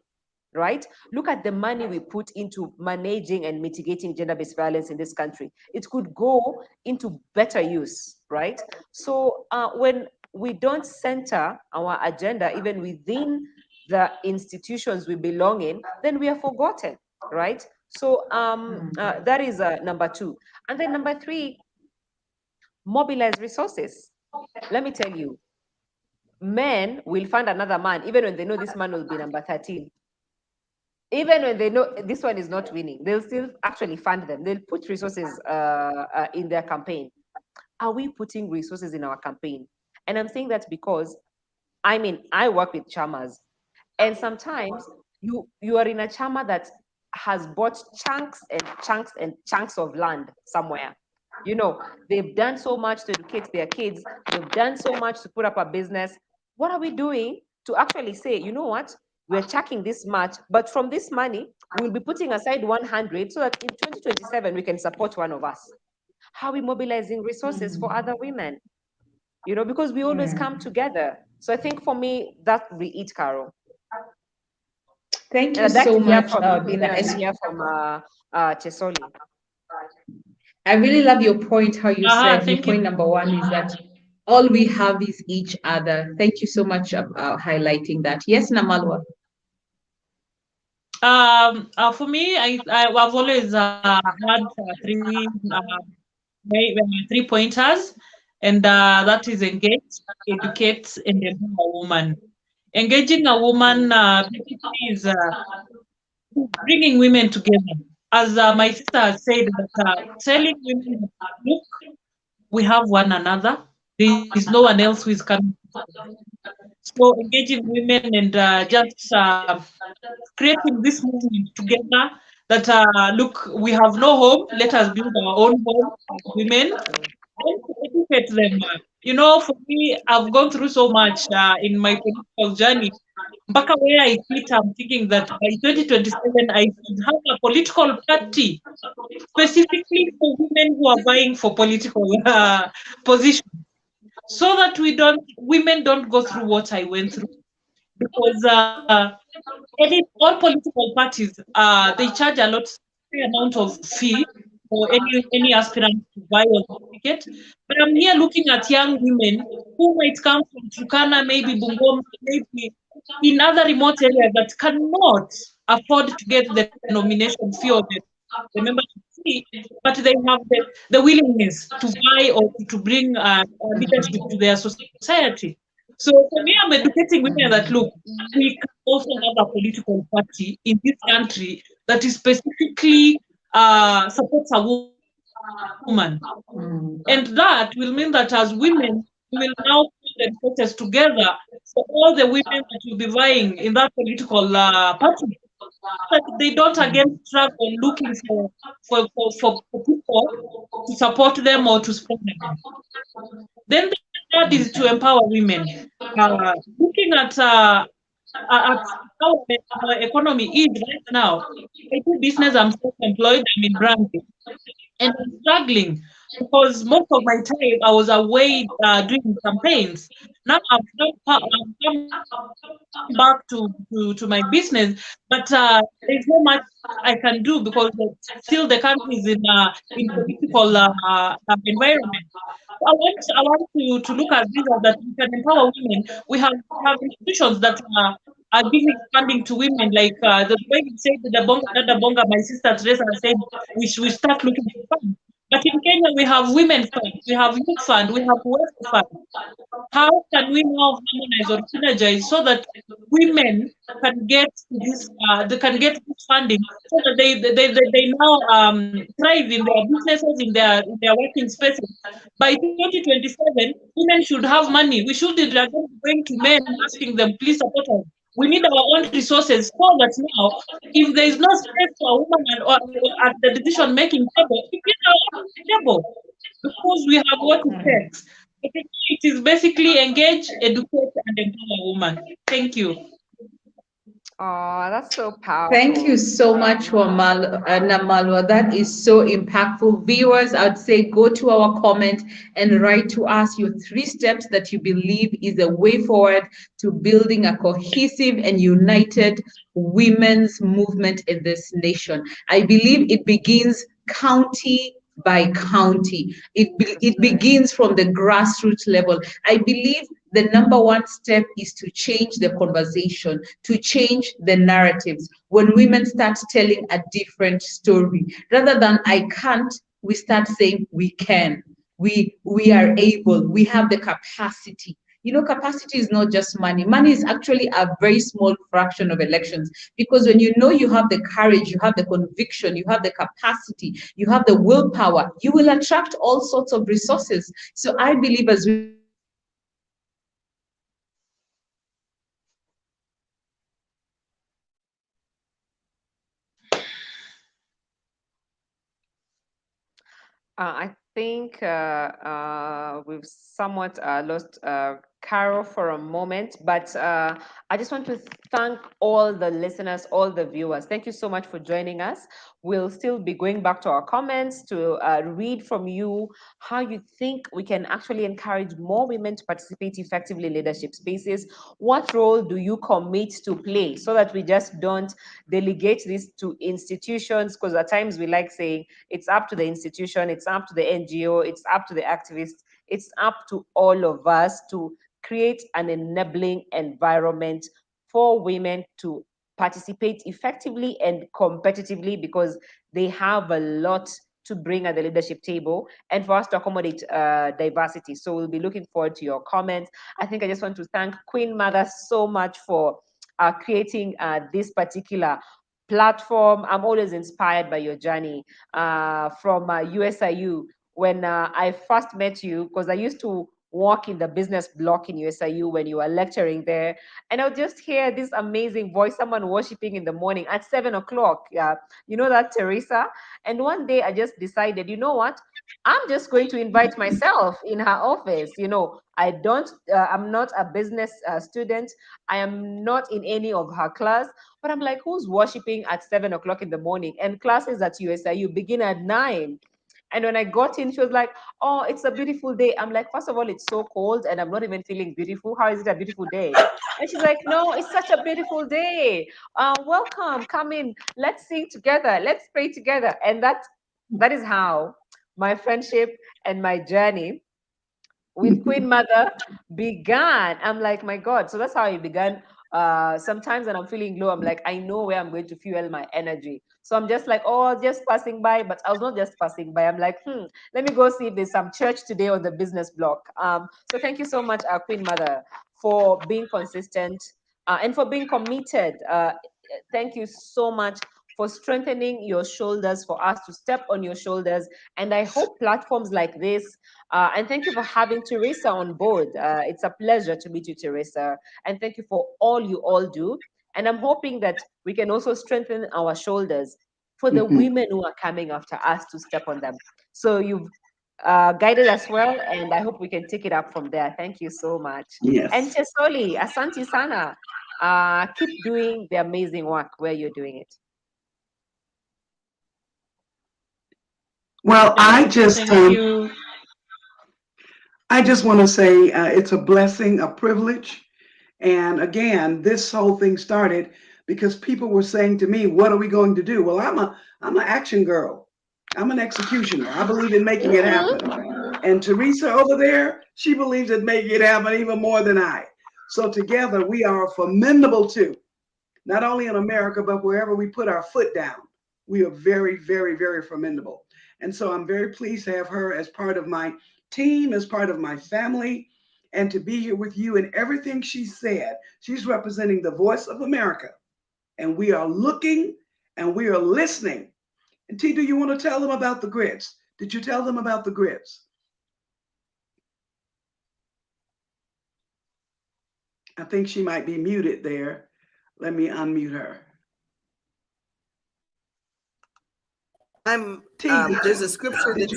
right? Look at the money we put into managing and mitigating gender-based violence in this country. It could go into better use, right? So when we don't center our agenda even within the institutions we belong in, then we are forgotten, right? So that is number two. And then number three, mobilize resources. Let me tell you, men will find another man even when they know this man will be number 13. Even when they know this one is not winning, they'll still actually fund them. They'll put resources in their campaign. Are we putting resources in our campaign? And I'm saying that because, I work with chamas, and sometimes you are in a chama that has bought chunks and chunks and chunks of land somewhere. You know, they've done so much to educate their kids. They've done so much to put up a business. What are we doing to actually say, you know what? We're chucking this much, but from this money, we'll be putting aside 100 so that in 2027, we can support one of us. How are we mobilizing resources for other women? You know, because we always come together. So I think for me, that would be it, Carol. Thank you so much, BINA. Hear from Chesoli. I really love your point, how you said your point number one is that all we have is each other. Thank you so much for highlighting that. Yes, Namalwa. For me, I've always had three pointers, and that is engage, educate, and empower a woman. Engaging a woman basically is bringing women together. As my sister has said, that telling women, look, we have one another. There is no one else who is coming. So engaging women and just creating this movement together that look, we have no home, let us build our own home as women and to educate them. You know, for me, I've gone through so much in my political journey. Mpaka where I sit, I'm thinking that by 2027, I should have a political party specifically for women who are vying for political positions, so that women don't go through what I went through. Because all political parties, they charge a lot amount of fee for any aspirant to buy a ticket. But I'm here looking at young women who might come from Turkana, maybe Bungoma, maybe in other remote areas that cannot afford to get the nomination fee or the membership fee, but they have the willingness to buy or to bring leadership to their society. So for me, I'm educating women that look, we can also have a political party in this country that is specifically supports a woman. And that will mean that as women, we will now put the resources together for all the women that will be vying in that political party. That they don't again struggle looking for people to support them or to support them. Then the third is to empower women. Looking at how our economy is right now, I do business, I'm self-employed, I'm in branding, and I'm struggling because most of my time I was away doing campaigns. Now I've come back to my business, but there's not much I can do because still the country is in political environment. So I want to look at this as that we can empower women. We have institutions that are giving funding to women, like the way you said the bonga, my sister Teresa said we start looking for funds. But in Kenya we have women fund, we have youth fund, we have welfare fund. How can we now harmonize or synergize so that women can get this they can get this funding so that they now thrive in their businesses, in their working spaces. By 2027, women should have money. We shouldn't going to men asking them, please support us. We need our own resources so that now, if there is no space for a woman at the decision making table, it is our own table because we have what it takes. It is basically engage, educate, and empower women. Thank you. Oh, that's so powerful. Thank you so much, Namalwa. That is so impactful. Viewers, I'd say go to our comment and write to us your 3 steps that you believe is a way forward to building a cohesive and united women's movement in this nation. I believe it begins county by county. It begins from the grassroots level. I believe the number 1 step is to change the conversation, to change the narratives. When women start telling a different story, rather than I can't, we start saying we can, we are able, we have the capacity. You know, capacity is not just money. Money is actually a very small fraction of elections, because when you know you have the courage, you have the conviction, you have the capacity, you have the willpower, you will attract all sorts of resources. So I believe as I think we've somewhat lost Carol for a moment, but I just want to thank all the listeners, all the viewers. Thank you so much for joining us. We'll still be going back to our comments to read from you how you think we can actually encourage more women to participate effectively in leadership spaces. What role do you commit to play so that we just don't delegate this to institutions? Because at times we like saying it's up to the institution, it's up to the NGO, it's up to the activists, it's up to all of us to create an enabling environment for women to participate effectively and competitively, because they have a lot to bring at the leadership table and for us to accommodate diversity. So we'll be looking forward to your comments. I think I just want to thank Queen Mother so much for creating this particular platform. I'm always inspired by your journey from USIU. When I first met you, because I used to work in the business block in USIU when you were lecturing there, and I'll just hear this amazing voice, someone worshiping in the morning at 7 o'clock. Yeah, you know that, Teresa? And one day I just decided, you know what? I'm just going to invite myself in her office. You know, I'm not a business student. I am not in any of her class, but I'm like, who's worshiping at 7 o'clock in the morning? And classes at USIU begin at 9. And when I got in, she was like, oh, it's a beautiful day. I'm like, first of all, it's so cold and I'm not even feeling beautiful. How is it a beautiful day? And she's like, no, it's such a beautiful day. Welcome, come in. Let's sing together. Let's pray together. And that is how my friendship and my journey with Queen Mother began. I'm like, my God. So that's how it began. Sometimes when I'm feeling low, I'm like, I know where I'm going to fuel my energy. So I'm just like, oh, just passing by. But I was not just passing by. I'm like, let me go see if there's some church today on the business block. So thank you so much, Queen Mother, for being consistent and for being committed. Thank you so much for strengthening your shoulders, for us to step on your shoulders. And I hope platforms like this, and thank you for having Teresa on board. It's a pleasure to meet you, Teresa. And thank you for all you all do. And I'm hoping that we can also strengthen our shoulders for the women who are coming after us to step on them. So you've guided us well, and I hope we can take it up from there. Thank you so much. Yes. And Chesoli, Asante Sana, keep doing the amazing work where you're doing it. Well, I just Thank you. want to say it's a blessing, a privilege. And again, this whole thing started because people were saying to me, what are we going to do? Well, I'm an action girl. I'm an executioner. I believe in making it happen. And Teresa over there, she believes in making it happen even more than I. So together we are formidable too, not only in America, but wherever we put our foot down. We are very, very, very formidable. And so I'm very pleased to have her as part of my team, as part of my family, and to be here with you. And everything she said, she's representing the voice of America. And we are looking and we are listening. And T, do you want to tell them about the grits? Did you tell them about the grits? I think she might be muted there. Let me unmute her. There's a scripture that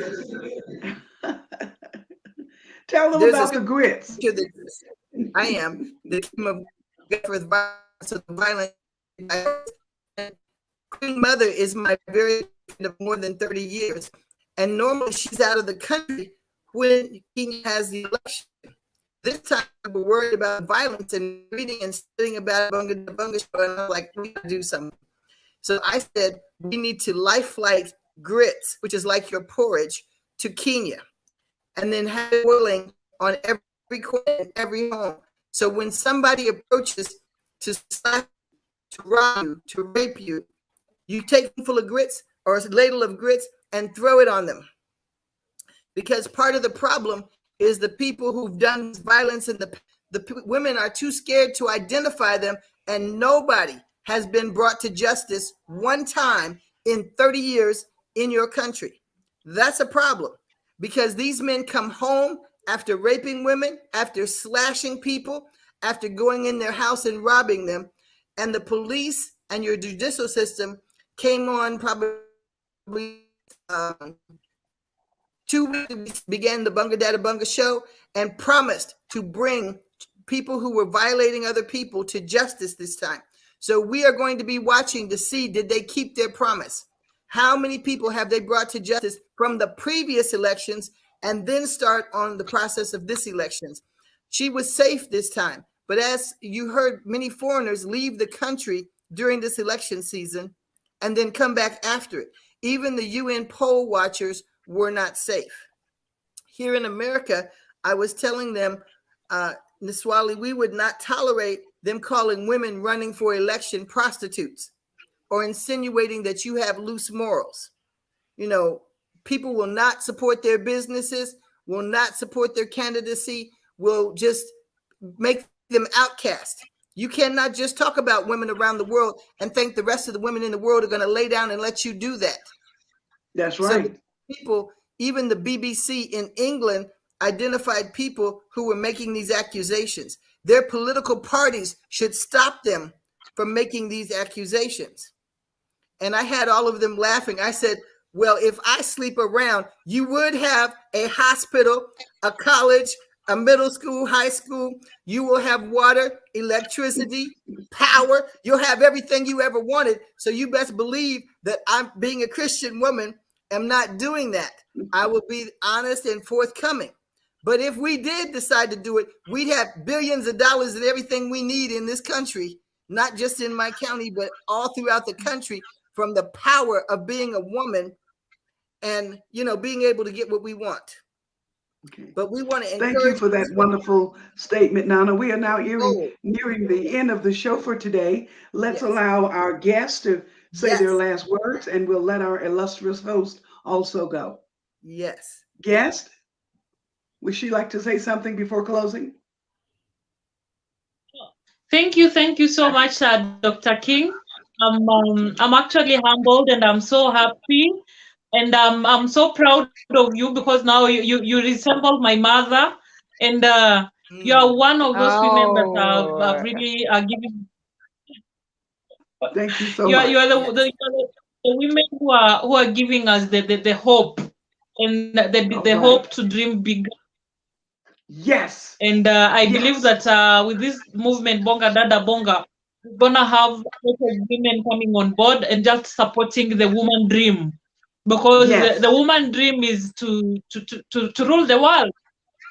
tell them about the grits. I am the kingdom of God with violence, so the violent. Queen Mother is my very friend of more than 30 years, and normally she's out of the country when King has the election. This time we're worried about violence and reading and studying about Bunga show, and I'm like, we gotta do something. So I said, we need to life flight grits, which is like your porridge, to Kenya, and then have it boiling on every corner in every home. So when somebody approaches to slap, to rob you, to rape you, you take them full of grits or a ladle of grits and throw it on them. Because part of the problem is the people who've done violence, and the women are too scared to identify them, and nobody has been brought to justice one time in 30 years in your country. That's a problem, because these men come home after raping women, after slashing people, after going in their house and robbing them, and the police and your judicial system came on probably 2 weeks, began the Bunga show and promised to bring people who were violating other people to justice this time. So we are going to be watching to see, did they keep their promise? How many people have they brought to justice from the previous elections, and then start on the process of this elections? She was safe this time, but as you heard, many foreigners leave the country during this election season and then come back after it. Even the UN poll watchers were not safe. Here in America, I was telling them, Niswali, we would not tolerate them calling women running for election prostitutes or insinuating that you have loose morals. You know, people will not support their businesses, will not support their candidacy, will just make them outcast. You cannot just talk about women around the world and think the rest of the women in the world are going to lay down and let you do that. That's right. So people, even the BBC in England, identified people who were making these accusations. Their political parties should stop them from making these accusations. And I had all of them laughing. I said, well, if I sleep around, you would have a hospital, a college, a middle school, high school. You will have water, electricity, power. You'll have everything you ever wanted. So you best believe that I'm, being a Christian woman, am not doing that. I will be honest and forthcoming. But if we did decide to do it, we'd have billions of dollars and everything we need in this country, not just in my county, but all throughout the country, from the power of being a woman and, you know, being able to get what we want. Okay. But we want to encourage. Thank you for that wonderful statement, Nana. We are now nearing the end of the show for today. Let's allow our guests to say their last words, and we'll let our illustrious host also go. Yes. Guest, would she like to say something before closing? Thank you so much, Dr. King. I'm actually humbled and I'm so happy, and I'm so proud of you because now you resemble my mother, and you are one of those women that are really giving. Thank you so You much. are the women who are giving us the hope and the hope to dream bigger. Yes. And I believe that with this movement, Bonga Dada Bonga, we're gonna have a lot of women coming on board and just supporting the woman dream, because the woman dream is to rule the world.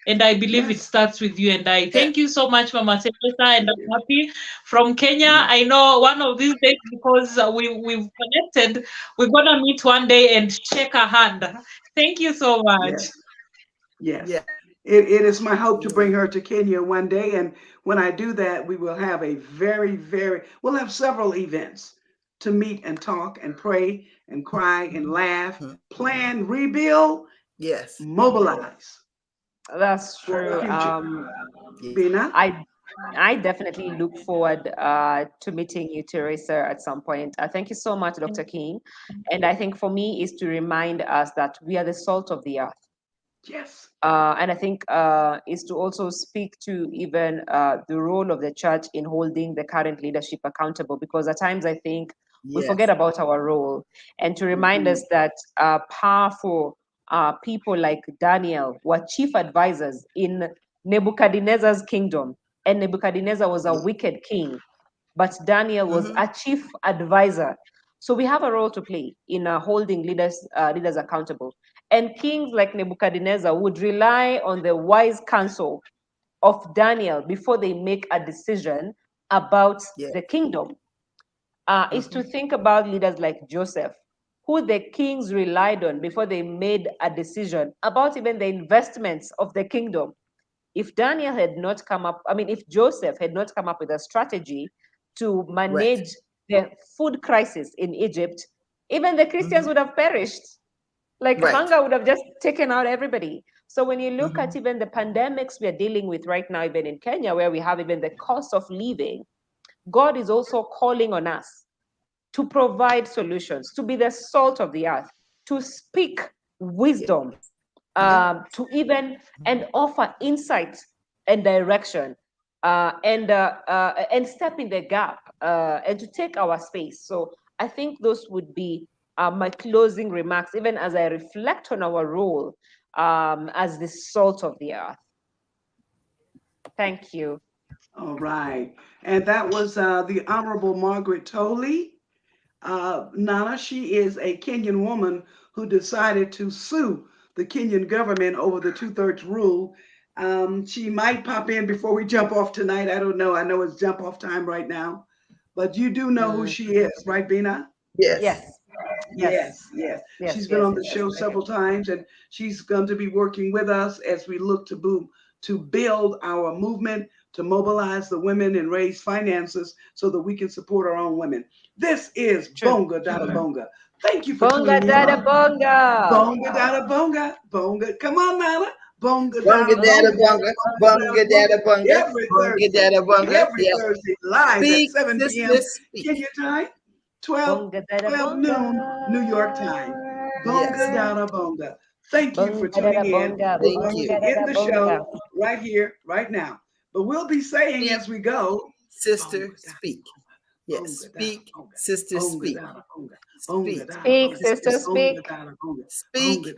And I believe it starts with you. And I thank you so much, Mama Teresa, and I'm happy from Kenya. I know one of these days, because we've connected, we're gonna meet one day and shake a hand. Thank you so much. Yes. It is my hope to bring her to Kenya one day. And when I do that, we will have a we'll have several events to meet and talk and pray and cry and laugh, plan, rebuild, mobilize. That's true. BINA? I definitely look forward to meeting you, Teresa, at some point. Thank you so much, Dr. King. And I think for me is to remind us that we are the salt of the earth. Yes. And I think is to also speak to even the role of the church in holding the current leadership accountable, because at times I think we forget about our role, and to remind us that powerful people like Daniel were chief advisors in Nebuchadnezzar's kingdom, and Nebuchadnezzar was a wicked king, but Daniel was a chief advisor. So we have a role to play in holding leaders accountable. And kings like Nebuchadnezzar would rely on the wise counsel of Daniel before they make a decision about the kingdom. Is to think about leaders like Joseph, who the kings relied on before they made a decision about even the investments of the kingdom. If Daniel had not come up, if Joseph had not come up with a strategy to manage the food crisis in Egypt, even the Christians would have perished. Hunger would have just taken out everybody. So when you look at even the pandemics we are dealing with right now, even in Kenya, where we have even the cost of living, God is also calling on us to provide solutions, to be the salt of the earth, to speak wisdom, to even and offer insight and direction, and step in the gap, and to take our space. So I think those would be my closing remarks, even as I reflect on our role as the salt of the earth. Thank you. All right. And that was the Honorable Margaret Tolley. Nana, she is a Kenyan woman who decided to sue the Kenyan government over the 2/3 rule. She might pop in before we jump off tonight. I don't know. I know it's jump off time right now, but you do know who she is, right, BINA? Yes. She's been on the show several times, and she's going to be working with us as we look to build our movement to mobilize the women and raise finances so that we can support our own women. This is Bonga Dada Bonga. Thank you for Bonga tuning dada in. bonga. Bonga Dada Bonga. Bonga. Come on, Nana. Bonga Bonga Dada dada Bonga. bonga, bonga dada bonga, Every bonga Thursday. dada bonga. Every Yep. Thursday, live Speak, at 7 p.m. sister, speak. Kenya time, 12, Bonga dada 12 bonga. noon, New York time. Bonga Yes. Dada Bonga. Thank you for Bonga dada tuning in. bonga. We're Thank going you. to Bonga end dada the bonga. show right here, right now. But we'll be saying as we go, Sister, Bonga Dada speak. Bonga, Yes, Bonga Dada speak, Bonga, sister, Bonga speak. Dada Bonga, Bonga Speak. Dada Speak, Bonga, sister, Bonga speak. Dada Bonga, Speak. Bonga